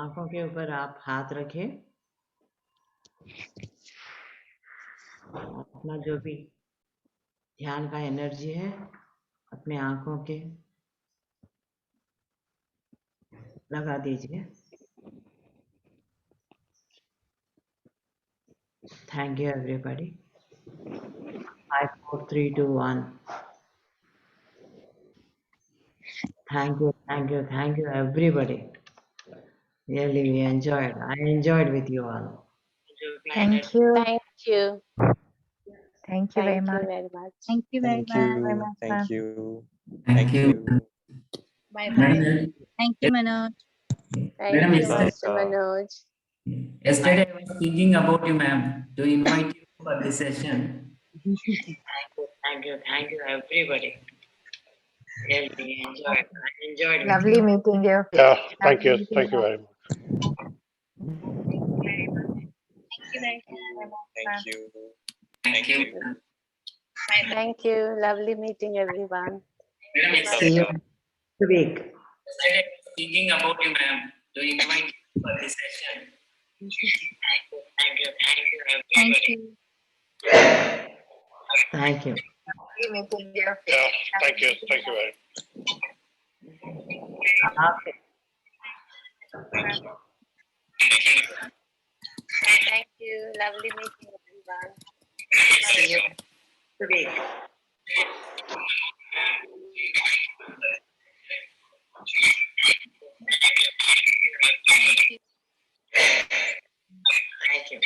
आंखों के ऊपर आप हाथ रखें, अपना जो भी ध्यान का एनर्जी है अपने आंखों के लगा दीजिए। Thank you everybody. 5 4 3 2 1। Thank you everybody. Really, we enjoyed. I enjoyed with you all. Thank you. Thank you. Thank you very Thank you much. very much. Thank you very Thank much. you. much, Thank ma'am. you. Thank you. Bye bye. Madam, Thank you, Manoj. Thank Madam, you, yesterday, Master Manoj. yesterday I was thinking about you, ma'am, to invite you for this session. Thank you, everybody. Really enjoyed. I enjoyed. Lovely meeting you. Yeah, thank Lovely you. meeting Thank you you. very much. Thank you very much. Thank you. Thank you. Thank you. Lovely meeting everyone. Madam, See yesterday you next week. I was thinking about you, ma'am, to invite you for this session. Thank you, Thank everybody. you. Thank you. Lovely meeting you. Yeah, thank you. Thank you very much. Okay. Thank you. Lovely meeting everyone. See you Next week. Thank you.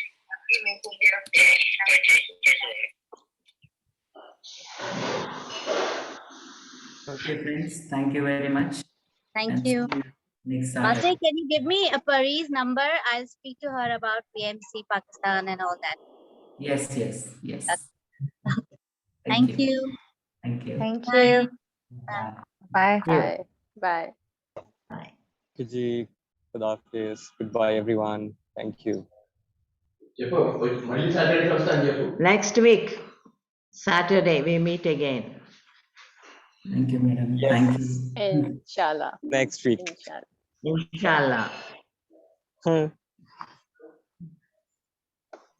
Okay, friends. Thank you very much. Thank And you. see you next Master, Saturday. can you give me a Pari's number? I'll speak to her about PMC Pakistan and all that. Yes. Thank you. Thank you. Thank Bye. you. Bye. Bye. Bye. Bye. Bye. Ji, Khuda Hafiz. Goodbye, everyone. Thank you. Next week, Saturday, we meet again. Thank you, madam. Thank you. Inshallah. Next week. Inshallah. Inshallah. Huh.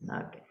Okay.